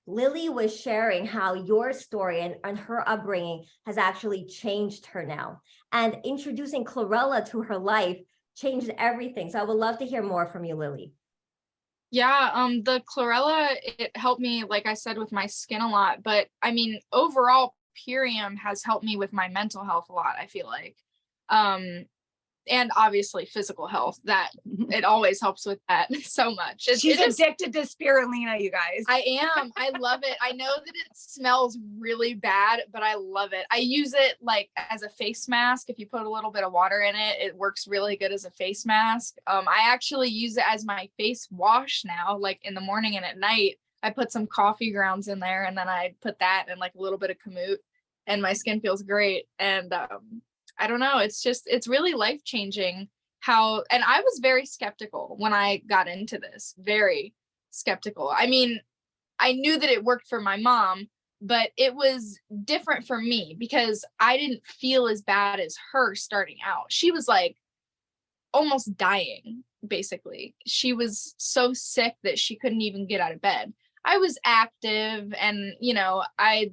Speaker 1: Lily was sharing how your story and her upbringing has actually changed her now. And introducing chlorella to her life changed everything. So I would love to hear more from you, Lily.
Speaker 4: Yeah, the chlorella, it helped me, like I said, with my skin a lot. But I mean, overall, Purium has helped me with my mental health a lot, I feel like. And obviously physical health, that it always helps with that so much.
Speaker 3: She's addicted to spirulina, you guys.
Speaker 4: I am. I love it. I know that it smells really bad, but I love it. I use it like as a face mask. If you put a little bit of water in it, it works really good as a face mask. I actually use it as my face wash now, like in the morning and at night. I put some coffee grounds in there, and then I put that and like a little bit of kamut, and my skin feels great. And I don't know. It's really life-changing and I was very skeptical when I got into this, very skeptical. I mean, I knew that it worked for my mom, but it was different for me because I didn't feel as bad as her starting out. She was like almost dying, basically. She was so sick that she couldn't even get out of bed. I was active and, I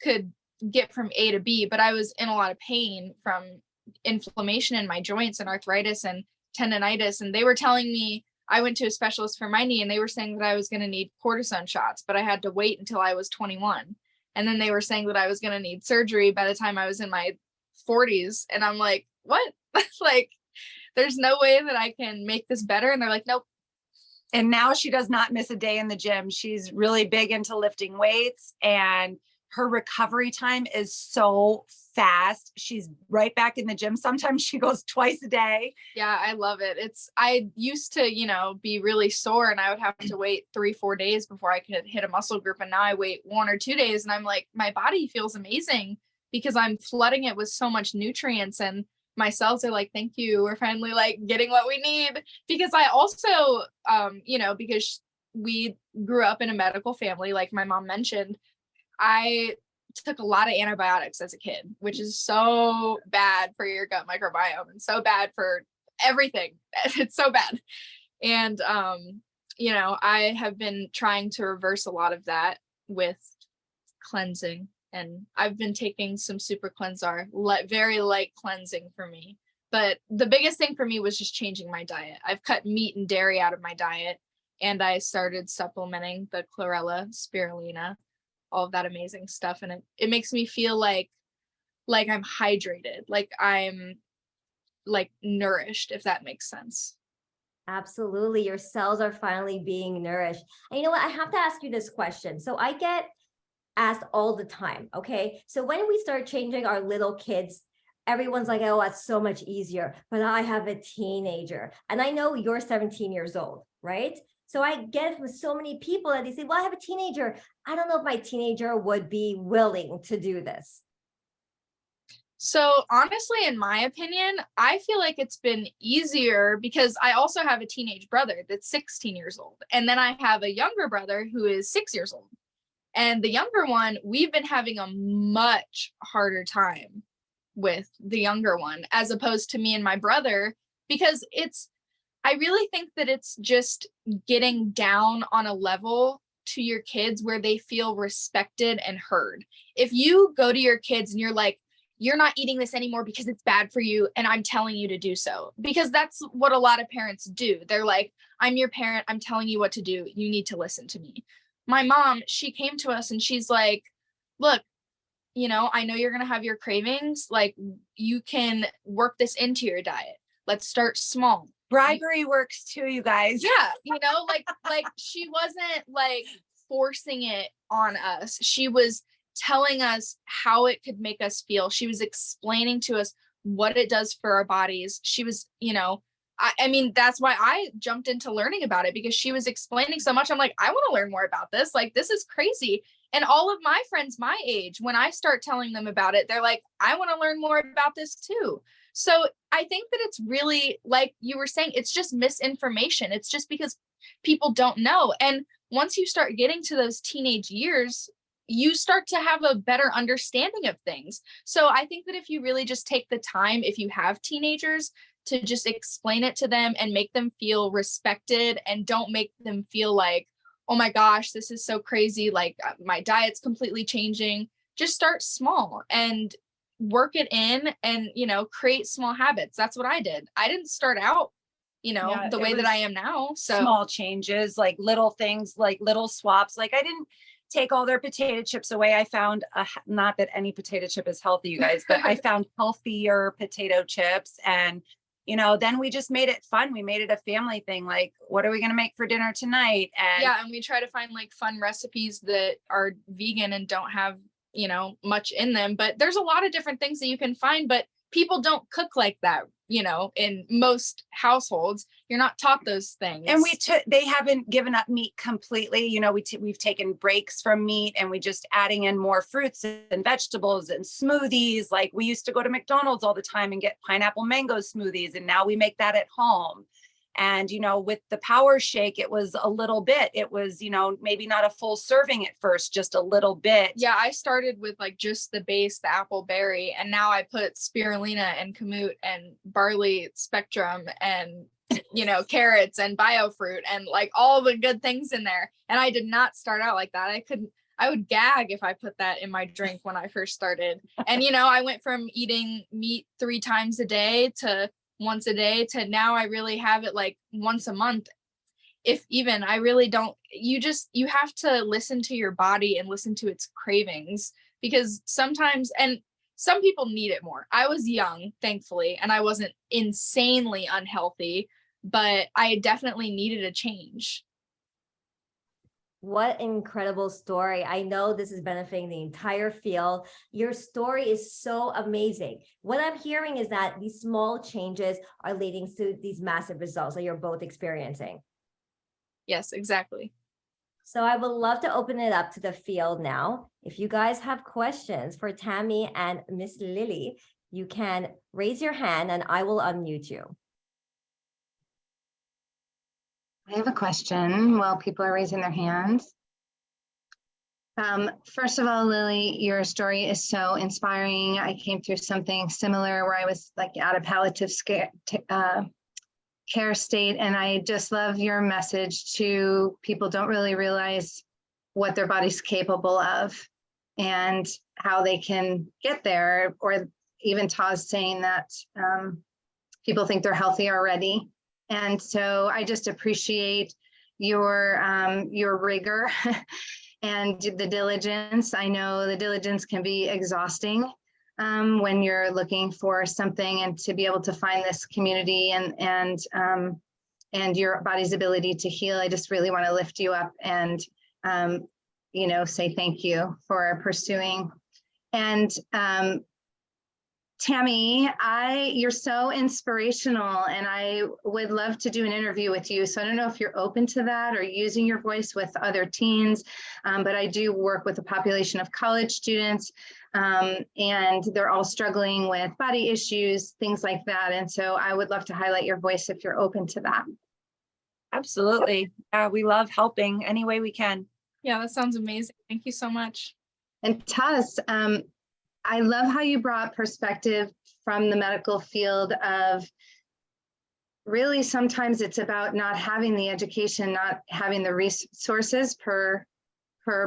Speaker 4: could get from A to B, but I was in a lot of pain from inflammation in my joints and arthritis and tendonitis. And they were telling me, I went to a specialist for my knee, and they were saying that I was going to need cortisone shots, but I had to wait until I was 21. And then they were saying that I was going to need surgery by the time I was in my 40s. And I'm like, what? Like, there's no way that I can make this better. And they're like, nope.
Speaker 3: And now she does not miss a day in the gym. She's really big into lifting weights, and her recovery time is so fast. She's right back in the gym. Sometimes she goes twice a day.
Speaker 4: Yeah, I love it. I used to, be really sore, and I would have to wait 3-4 days before I could hit a muscle group. And now I wait 1 or 2 days, and I'm like, my body feels amazing because I'm flooding it with so much nutrients, and my cells are like, thank you. We're finally like getting what we need. Because I also, because we grew up in a medical family, like my mom mentioned, I took a lot of antibiotics as a kid, which is so bad for your gut microbiome and so bad for everything. It's so bad. And, you know, I have been trying to reverse a lot of that with cleansing. And I've been taking some super cleanser, very light cleansing for me. But the biggest thing for me was just changing my diet. I've cut meat and dairy out of my diet, and I started supplementing the chlorella, spirulina, all of that amazing stuff. And it makes me feel like I'm hydrated, like I'm like nourished, if that makes sense.
Speaker 1: Absolutely. Your cells are finally being nourished. And you know what? I have to ask you this question. So I get asked all the time. Okay. So when we start changing our little kids, everyone's like, oh, that's so much easier. But I have a teenager. And I know you're 17 years old, right? So I get with so many people that they say, well, I have a teenager. I don't know if my teenager would be willing to do this.
Speaker 4: So honestly, in my opinion, I feel like it's been easier because I also have a teenage brother that's 16 years old. And then I have a younger brother who is 6 years old. And the younger one, we've been having a much harder time with the younger one as opposed to me and my brother, because I really think that it's just getting down on a level to your kids where they feel respected and heard. If you go to your kids and you're like, you're not eating this anymore because it's bad for you, and I'm telling you to do so, because that's what a lot of parents do. They're like, I'm your parent, I'm telling you what to do, you need to listen to me. My mom, she came to us and she's like, look, you know, I know you're going to have your cravings. Like, you can work this into your diet. Let's start small.
Speaker 3: Bribery works too, you guys.
Speaker 4: Yeah. You know, like she wasn't like forcing it on us. She was telling us how it could make us feel. She was explaining to us what it does for our bodies. She was, you know, I mean, that's why I jumped into learning about it, because she was explaining so much. I'm like, I want to learn more about this. Like, this is crazy. And all of my friends my age, when I start telling them about it, they're like, I want to learn more about this too. So I think that it's really, like you were saying, it's just misinformation. It's just because people don't know. And once you start getting to those teenage years, you start to have a better understanding of things. So I think that if you really just take the time, if you have teenagers, to just explain it to them and make them feel respected, and don't make them feel like, oh my gosh, this is so crazy, like my diet's completely changing. Just start small and work it in, and, you know, create small habits. That's what I did. I didn't start out, you know, the way that I am now. So
Speaker 3: small changes, like little things, like little swaps. Like, I didn't take all their potato chips away. I found not that any potato chip is healthy, you guys, but I found healthier potato chips. And, you know, then we just made it fun. We made it a family thing. Like, what are we going to make for dinner tonight? And
Speaker 4: yeah, and we try to find like fun recipes that are vegan and don't have, you know, much in them. But there's a lot of different things that you can find, but people don't cook like that, you know, in most households. You're not taught those things.
Speaker 3: And they haven't given up meat completely. You know, we've taken breaks from meat, and we just adding in more fruits and vegetables and smoothies. Like, we used to go to McDonald's all the time and get pineapple mango smoothies, and now we make that at home. And, you know, with the power shake, it was a little bit, it was, you know, maybe not a full serving at first, just a little bit.
Speaker 4: Yeah, I started with like just the base, the apple berry, and now I put spirulina and kamut and barley spectrum and, you know, carrots and biofruit and like all the good things in there. And I did not start out like that. I would gag if I put that in my drink when I first started. And, you know, I went from eating meat 3 times a day to once a day to now I really have it like once a month. If even, I really don't, you have to listen to your body and listen to its cravings, because sometimes, and some people need it more. I was young, thankfully, and I wasn't insanely unhealthy, but I definitely needed a change.
Speaker 1: What an incredible story. I know this is benefiting the entire field. Your story is so amazing. What I'm hearing is that these small changes are leading to these massive results that you're both experiencing.
Speaker 4: Yes, exactly.
Speaker 1: So I would love to open it up to the field now. If you guys have questions for Tammie and Miss Lily, you can raise your hand and I will unmute you.
Speaker 2: I have a question while people are raising their hands. First of all, Lily, your story is so inspiring. I came through something similar where I was like at a palliative care state. And I just love your message to people don't really realize what their body's capable of and how they can get there, or even Todds saying that people think they're healthy already. And so I just appreciate your rigor and the diligence. I know the diligence can be exhausting when you're looking for something, and to be able to find this community and your body's ability to heal. I just really want to lift you up and say thank you for pursuing. And Tammie, you're so inspirational, and I would love to do an interview with you. So I don't know if you're open to that or using your voice with other teens, but I do work with a population of college students, and they're all struggling with body issues, things like that. And so I would love to highlight your voice if you're open to that.
Speaker 3: Absolutely. Yeah, we love helping any way we can.
Speaker 4: Yeah, that sounds amazing. Thank you so much.
Speaker 2: And Todds, I love how you brought perspective from the medical field of really sometimes it's about not having the education, not having the resources per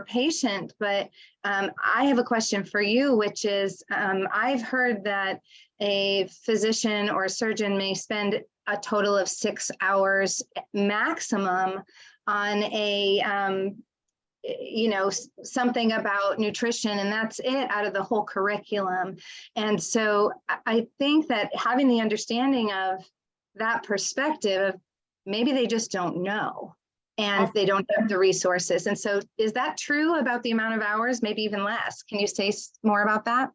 Speaker 2: patient. But I have a question for you, which is I've heard that a physician or a surgeon may spend a total of 6 hours maximum on a something about nutrition, and that's it out of the whole curriculum. And so I think that having the understanding of that perspective, maybe they just don't know, and they don't have the resources. And so is that true about the amount of hours, maybe even less? Can you say more about that?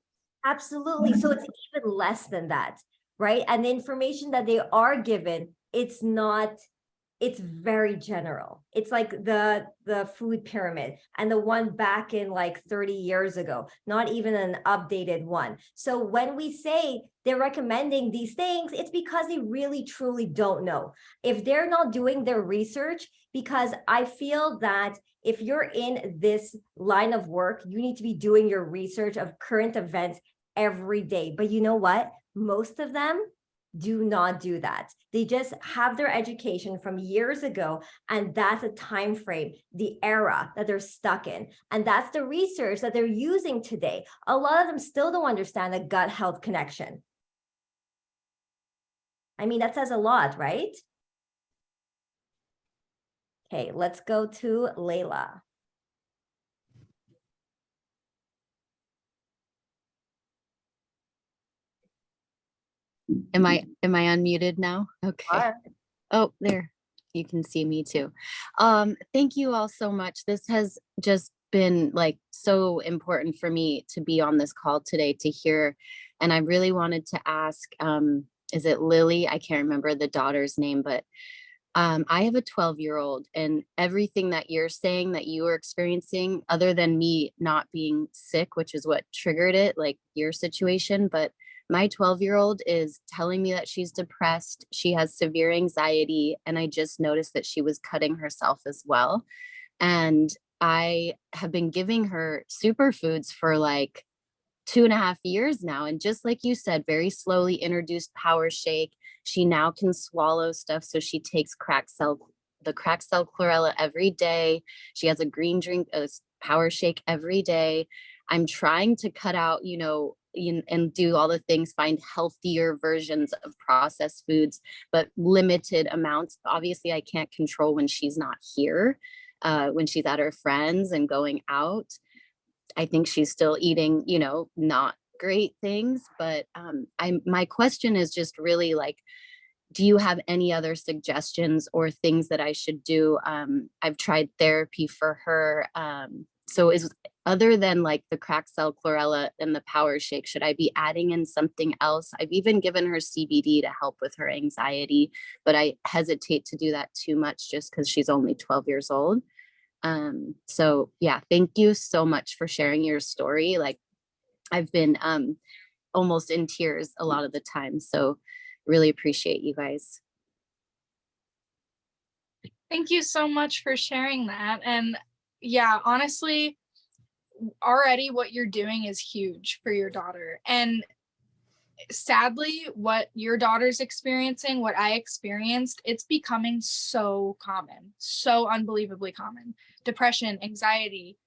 Speaker 1: Absolutely. So it's even less than that, right? And the information that they are given, it's very general. It's like the food pyramid, and the one back in like 30 years ago, not even an updated one. So when we say they're recommending these things, it's because they really truly don't know. If they're not doing their research, because I feel that if you're in this line of work, you need to be doing your research of current events every day. But you know what? Most of them do not do that. They just have their education from years ago, and that's a time frame, the era that they're stuck in, and that's the research that they're using today. A lot of them still don't understand the gut health connection. I mean, that says a lot, right? Okay, let's go to Layla.
Speaker 5: Am I unmuted now? Okay. Oh, there. You can see me too. Thank you all so much. This has just been like so important for me to be on this call today to hear. And I really wanted to ask, is it Lily? I can't remember the daughter's name, but I have a 12-year-old, and everything that you're saying that you were experiencing, other than me not being sick, which is what triggered it, like your situation, but my 12-year-old is telling me that she's depressed. She has severe anxiety. And I just noticed that she was cutting herself as well. And I have been giving her superfoods for like 2.5 years now. And just like you said, very slowly introduced Power Shake. She now can swallow stuff. So she takes the cracked cell chlorella every day. She has a green drink, a Power Shake every day. I'm trying to cut out, and do all the things, find healthier versions of processed foods, but limited amounts. Obviously, I can't control when she's not here, when she's at her friends and going out. I think she's still eating, not great things. But my question is just really like, do you have any other suggestions or things that I should do? I've tried therapy for her. So other than like the cracked cell chlorella and the Power Shake, should I be adding in something else? I've even given her CBD to help with her anxiety, but I hesitate to do that too much just because she's only 12 years old. So yeah, thank you so much for sharing your story. Like I've been almost in tears a lot of the time. So really appreciate you guys.
Speaker 4: Thank you so much for sharing that. And yeah, honestly, already what you're doing is huge for your daughter. And sadly, what your daughter's experiencing, what I experienced, it's becoming so common, so unbelievably common. Depression, anxiety,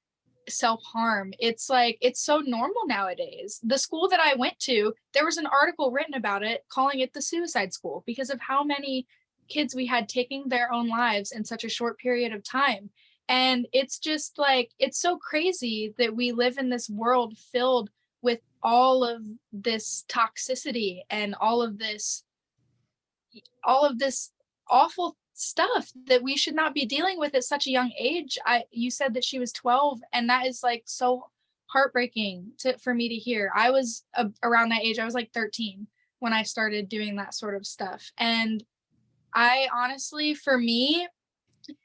Speaker 4: self-harm. It's like, it's so normal nowadays. The school that I went to, there was an article written about it calling it the suicide school because of how many kids we had taking their own lives in such a short period of time. And it's just like, it's so crazy that we live in this world filled with all of this toxicity and all of this awful stuff that we should not be dealing with at such a young age. You said that she was 12, and that is like so heartbreaking for me to hear. I was around that age. I was like 13 when I started doing that sort of stuff. And I honestly, for me,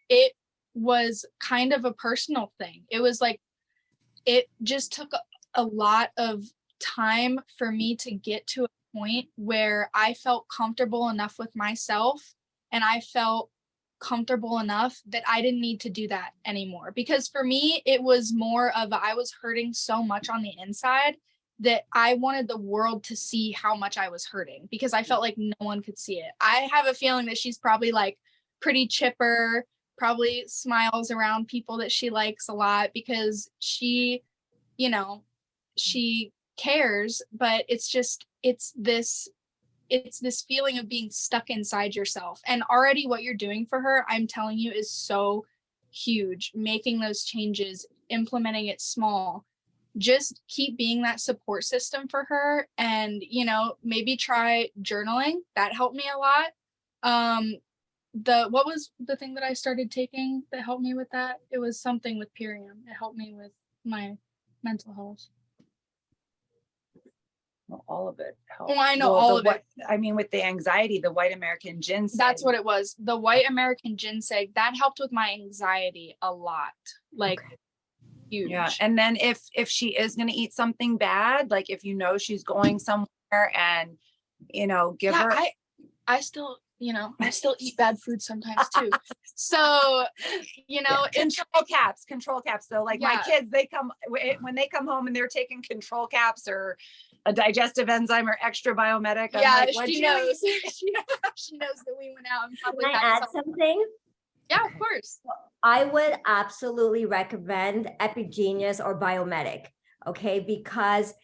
Speaker 4: it was kind of a personal thing. It was like, it just took a lot of time for me to get to a point where I felt comfortable enough with myself, and I felt comfortable enough that I didn't need to do that anymore. Because for me, it was more of, I was hurting so much on the inside that I wanted the world to see how much I was hurting, because I felt like no one could see it. I have a feeling that she's probably like pretty chipper, probably smiles around people that she likes a lot, because she, you know, she cares, but it's this feeling of being stuck inside yourself. And already what you're doing for her, I'm telling you, is so huge. Making those changes, implementing it small, just keep being that support system for her. And, you know, maybe try journaling. That helped me a lot. What was the thing that I started taking that helped me with that? It was something with Purium. It helped me with my mental health.
Speaker 3: Well, all of it helped.
Speaker 4: Oh, I know all of it.
Speaker 3: I mean, with the anxiety, the white American ginseng.
Speaker 4: That's what it was. The white American ginseng, that helped with my anxiety a lot. Like, huge.
Speaker 3: Yeah. And then if she is going to eat something bad, like if you know she's going somewhere and, you know, give her.
Speaker 4: I still, you know, I still eat bad food sometimes too. So, you know,
Speaker 3: control caps. So like my kids, when they come home and they're taking control caps or a digestive enzyme or extra biomedic.
Speaker 4: Yeah, like, she knows. She knows that we went out and probably
Speaker 1: Can I add something?
Speaker 4: Yeah, of course.
Speaker 1: I would absolutely recommend Epigenius or Biomedic, okay? Because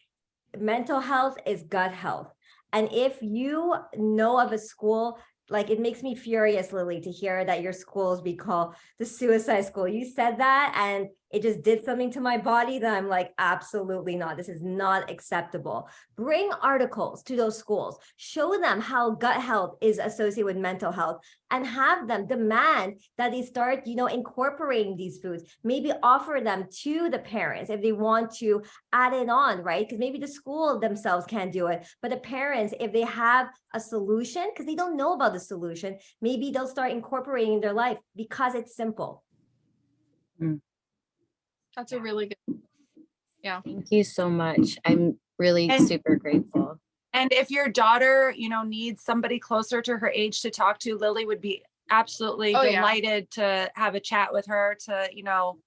Speaker 1: mental health is gut health. And if you know of a school, like, it makes me furious, Lily, to hear that your schools be called the suicide school. You said that and it just did something to my body that I'm like, absolutely not. This is not acceptable. Bring articles to those schools. Show them how gut health is associated with mental health, and have them demand that they start, you know, incorporating these foods. Maybe offer them to the parents if they want to add it on, right? Because maybe the school themselves can't do it, but the parents, if they have a solution, because they don't know about the solution, maybe they'll start incorporating in their life because it's simple.
Speaker 4: That's a really good. Yeah.
Speaker 5: Thank you so much. I'm really super grateful.
Speaker 3: And if your daughter, you know, needs somebody closer to her age to talk to, Lily would be absolutely delighted to have a chat with her, to, you know,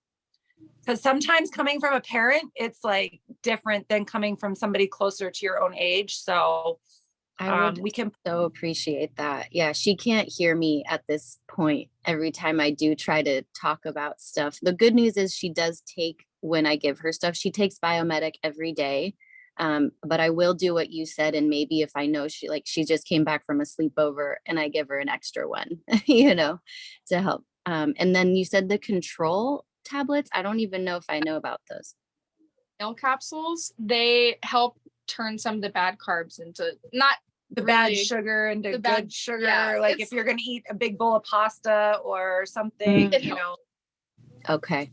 Speaker 3: because sometimes coming from a parent, it's like different than coming from somebody closer to your own age. So we can
Speaker 5: so appreciate that. Yeah, she can't hear me at this point every time I do try to talk about stuff. The good news is she does take, when I give her stuff, she takes Biomedic every day. But I will do what you said, and maybe if I know she just came back from a sleepover and I give her an extra one, you know, to help. And then you said the control tablets. I don't even know if I know about those.
Speaker 4: Meal capsules, they help turn some of the bad carbs into not
Speaker 3: the bad sugar into the good sugar. Yeah, like if you're going to eat a big bowl of pasta or something, you know.
Speaker 5: Okay.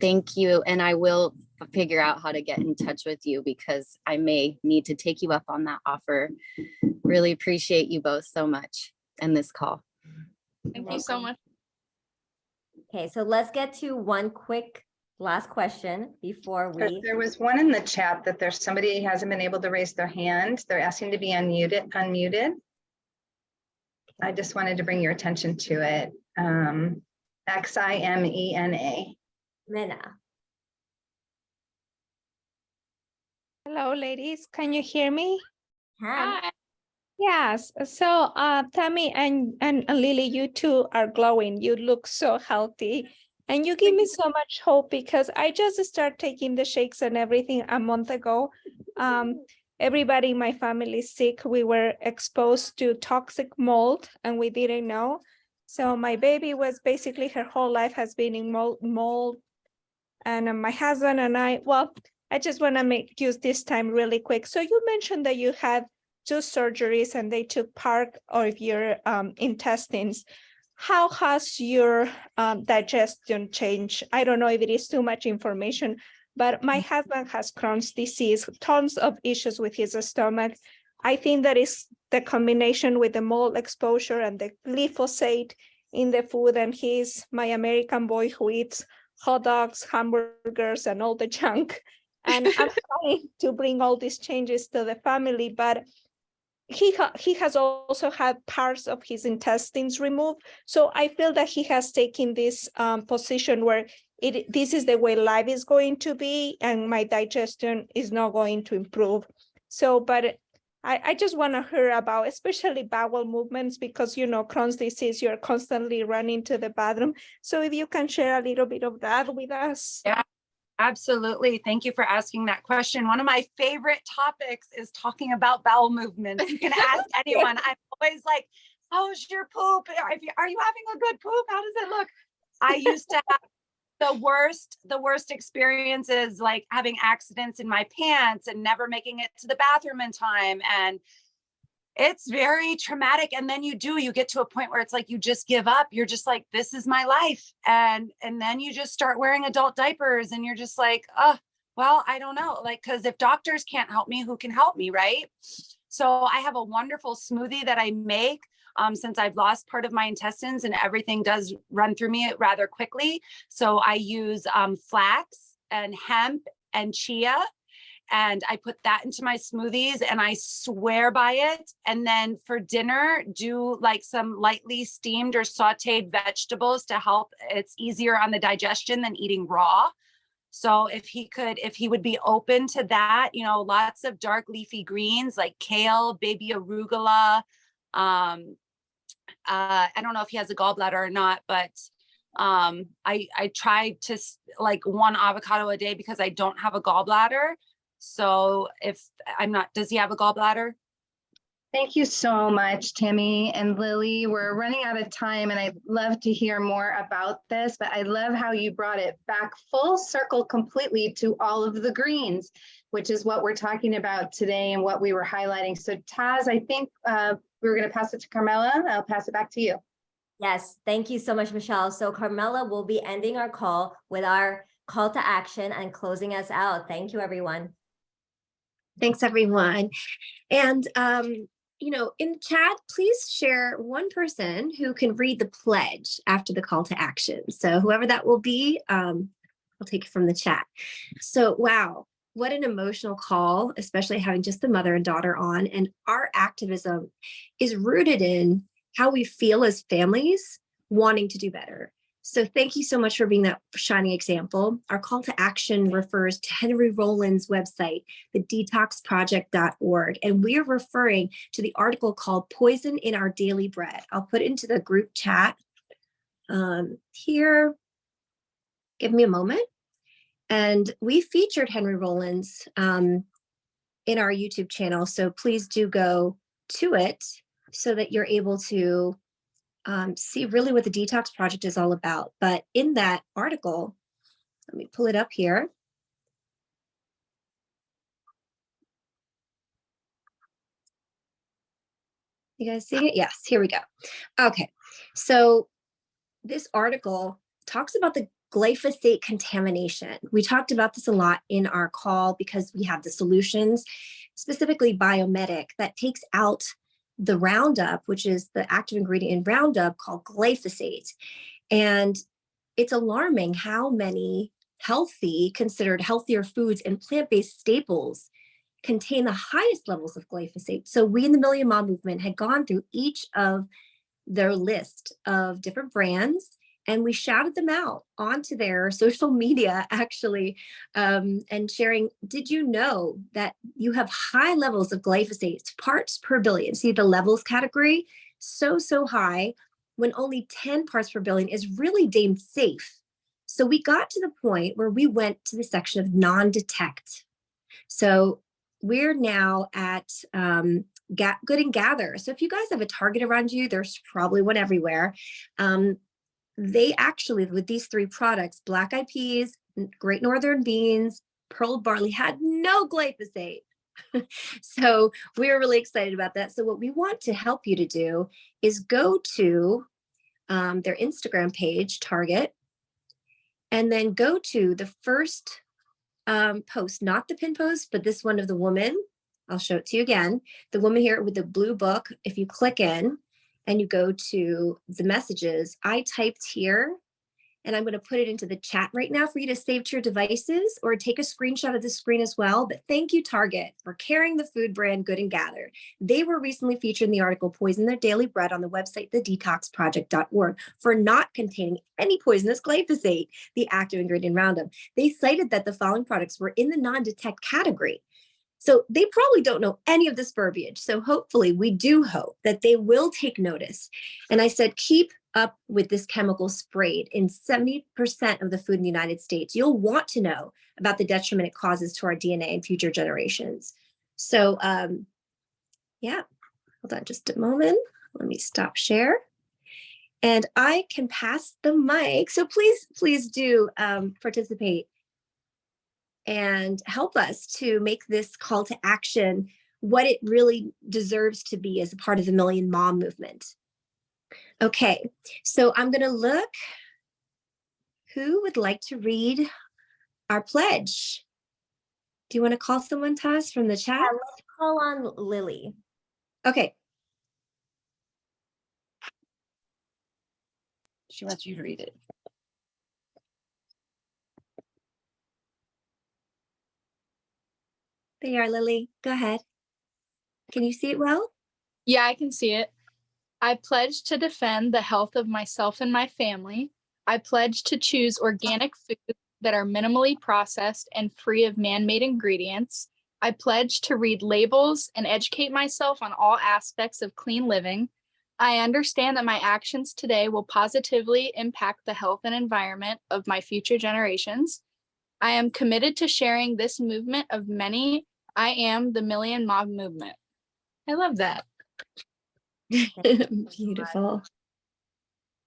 Speaker 5: Thank you. And I will figure out how to get in touch with you, because I may need to take you up on that offer. Really appreciate you both so much and this call.
Speaker 4: Thank you so much.
Speaker 1: Okay, so let's get to one quick last question before we.
Speaker 2: There was one in the chat that there's somebody who hasn't been able to raise their hand. They're asking to be unmuted. I just wanted to bring your attention to it. Ximena.
Speaker 1: Mena.
Speaker 6: Hello, ladies. Can you hear me?
Speaker 1: Tam.
Speaker 4: Hi.
Speaker 6: Yes. So, Tammie and Lily, you two are glowing. You look so healthy. And you give me so much hope because I just started taking the shakes and everything a month ago. Everybody in my family is sick. We were exposed to toxic mold and we didn't know. So my baby was basically her whole life has been in mold. And my husband and I, well, I just want to use this time really quick. So you mentioned that you had 2 surgeries and they took part of your intestines. How has your digestion changed? I don't know if it is too much information, but my husband has Crohn's disease, tons of issues with his stomach. I think that is the combination with the mold exposure and the glyphosate in the food. And he's my American boy who eats hot dogs, hamburgers, and all the junk. And I'm trying to bring all these changes to the family, but he has also had parts of his intestines removed. So I feel that he has taken this position where this is the way life is going to be, and my digestion is not going to improve. So, but I just want to hear about, especially bowel movements, because, you know, Crohn's disease, you're constantly running to the bathroom. So if you can share a little bit of that with us.
Speaker 3: Yeah. Absolutely. Thank you for asking that question. One of my favorite topics is talking about bowel movements. You can ask anyone. I'm always like, how's your poop? Are you having a good poop? How does it look? I used to have the worst experiences, like having accidents in my pants and never making it to the bathroom in time. And it's very traumatic. And then you get to a point where it's like, you just give up. You're just like, this is my life. And then you just start wearing adult diapers and you're just like, oh, well, I don't know. Like, cause if doctors can't help me, who can help me? Right. So I have a wonderful smoothie that I make since I've lost part of my intestines and everything does run through me rather quickly. So I use flax and hemp and chia. And I put that into my smoothies and I swear by it. And then for dinner, do like some lightly steamed or sauteed vegetables to help. It's easier on the digestion than eating raw. So if he would be open to that, you know, lots of dark leafy greens like kale, baby arugula. I don't know if he has a gallbladder or not, but I tried to like 1 avocado a day because I don't have a gallbladder. So does he have a gallbladder?
Speaker 2: Thank you so much, Tammie and Lily. We're running out of time and I'd love to hear more about this, but I love how you brought it back full circle completely to all of the greens, which is what we're talking about today and what we were highlighting. So Taz, I think we're going to pass it to Carmela. I'll pass it back to you.
Speaker 1: Yes, thank you so much, Michelle. So Carmela will be ending our call with our call to action and closing us out. Thank you, everyone.
Speaker 7: Thanks, everyone. And, you know, in the chat, please share one person who can read the pledge after the call to action. So whoever that will be, I'll take it from the chat. So, wow, what an emotional call, especially having just the mother and daughter on. And our activism is rooted in how we feel as families wanting to do better. So thank you so much for being that shining example. Our call to action refers to Henry Rollins' website, the detoxproject.org, and we are referring to the article called Poison in Our Daily Bread. I'll put it into the group chat here. Give me a moment. And we featured Henry Rollins in our YouTube channel, so please do go to it so that you're able to see really what the Detox Project is all about. But in that article, let me pull it up here. You guys see it? Yes, here we go. Okay, so this article talks about the glyphosate contamination. We talked about this a lot in our call because we have the solutions, specifically Biomedic, that takes out the Roundup, which is the active ingredient in Roundup called glyphosate. And it's alarming how many considered healthier foods and plant-based staples contain the highest levels of glyphosate. So we in the Million Mom Movement had gone through each of their list of different brands And we shouted them out onto their social media, actually, and sharing, did you know that you have high levels of glyphosate, parts per billion? See the levels category, so high, when only 10 parts per billion is really deemed safe. So we got to the point where we went to the section of non-detect. So we're now at Good and Gather. So if you guys have a Target around you, there's probably one everywhere. They actually, with these 3 products, black eyed peas, Great Northern beans, pearl barley, had no glyphosate. So we're really excited about that. So what we want to help you to do is go to their Instagram page, Target, and then go to the first post, not the pin post, but this one of the woman. I'll show it to you again. The woman here with the blue book, if you click in and you go to the messages, I typed here, and I'm going to put it into the chat right now for you to save to your devices or take a screenshot of the screen as well. But thank you, Target, for carrying the food brand Good and Gather. They were recently featured in the article Poison Their Daily Bread on the website, thedetoxproject.org, for not containing any poisonous glyphosate, the active ingredient Roundup. They cited that the following products were in the non-detect category. So they probably don't know any of this verbiage. So hopefully we do hope that they will take notice. And I said, keep up with this chemical sprayed in 70% of the food in the United States. You'll want to know about the detriment it causes to our DNA and future generations. So yeah, hold on just a moment. Let me stop share. And I can pass the mic. So please do participate and help us to make this call to action what it really deserves to be as a part of the Million Mom movement. Okay, so I'm going to look. Who would like to read our pledge? Do you want to call someone, Todds, from the chat?
Speaker 1: Yeah, let's call on Lily.
Speaker 7: Okay.
Speaker 3: She wants you to read it.
Speaker 7: There you are, Lily. Go ahead. Can you see it well?
Speaker 4: Yeah, I can see it. I pledge to defend the health of myself and my family. I pledge to choose organic foods that are minimally processed and free of man-made ingredients. I pledge to read labels and educate myself on all aspects of clean living. I understand that my actions today will positively impact the health and environment of my future generations. I am committed to sharing this movement of many. I am the Million Mom movement. I love that.
Speaker 7: Beautiful.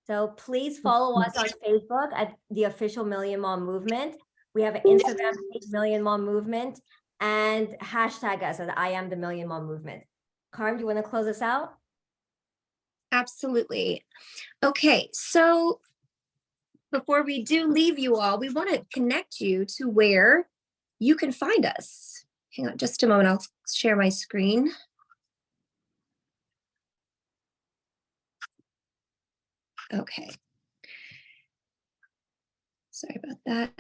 Speaker 1: So please follow us on Facebook at the official Million Mom Movement. We have an Instagram page, Million Mom Movement, and hashtag us at I am the Million Mom Movement. Carm, do you want to close us out?
Speaker 7: Absolutely. Okay, so before we do leave you all, we want to connect you to where you can find us. Hang on just a moment, I'll share my screen. Okay. Sorry about that.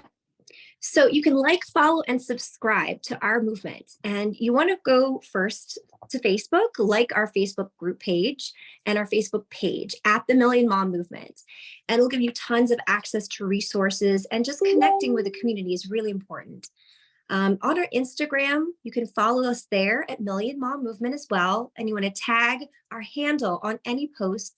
Speaker 7: So you can like, follow, and subscribe to our movement. And you want to go first to Facebook, like our Facebook group page and our Facebook page at the Million Mom Movement. And it'll give you tons of access to resources, and just connecting with the community is really important. On our Instagram, you can follow us there at Million Mom Movement as well. And you want to tag our handle on any posts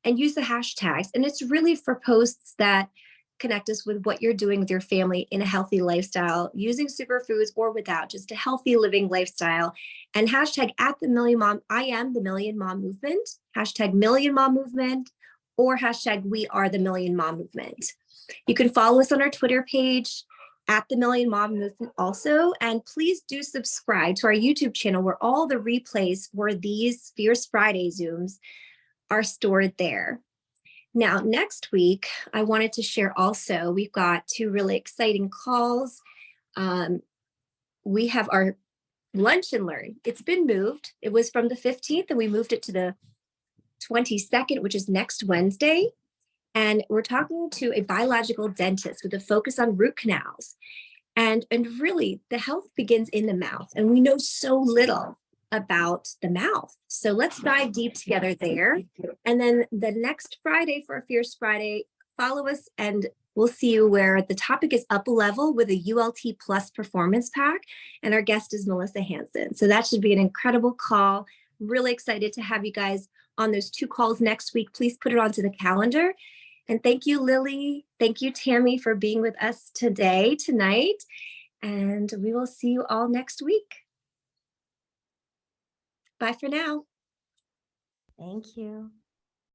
Speaker 7: and use the hashtags. And it's really for posts that connect us with what you're doing with your family in a healthy lifestyle, using superfoods or without, just a healthy living lifestyle. And hashtag at the Million Mom, I am the Million Mom Movement, hashtag Million Mom Movement, or hashtag we are the Million Mom Movement. You can follow us on our Twitter page at the Million Mom Movement also. And please do subscribe to our YouTube channel, where all the replays for these Fierce Friday Zooms are stored there. Now, next week, I wanted to share also, we've got 2 really exciting calls. We have our Lunch and Learn. It's been moved. It was from the 15th, and we moved it to the 22nd, which is next Wednesday. And we're talking to a biological dentist with a focus on root canals. And really, the health begins in the mouth, and we know so little about the mouth. So let's dive deep together there. And then the next Friday for a Fierce Friday, follow us, and we'll see you where the topic is up a level with a ULT Plus Performance Pack. And our guest is Melissa Hansen. So that should be an incredible call. Really excited to have you guys on those 2 calls next week. Please put it onto the calendar. And thank you, Lily. Thank you, Tammie, for being with us tonight. And we will see you all next week. Bye for now.
Speaker 1: Thank you.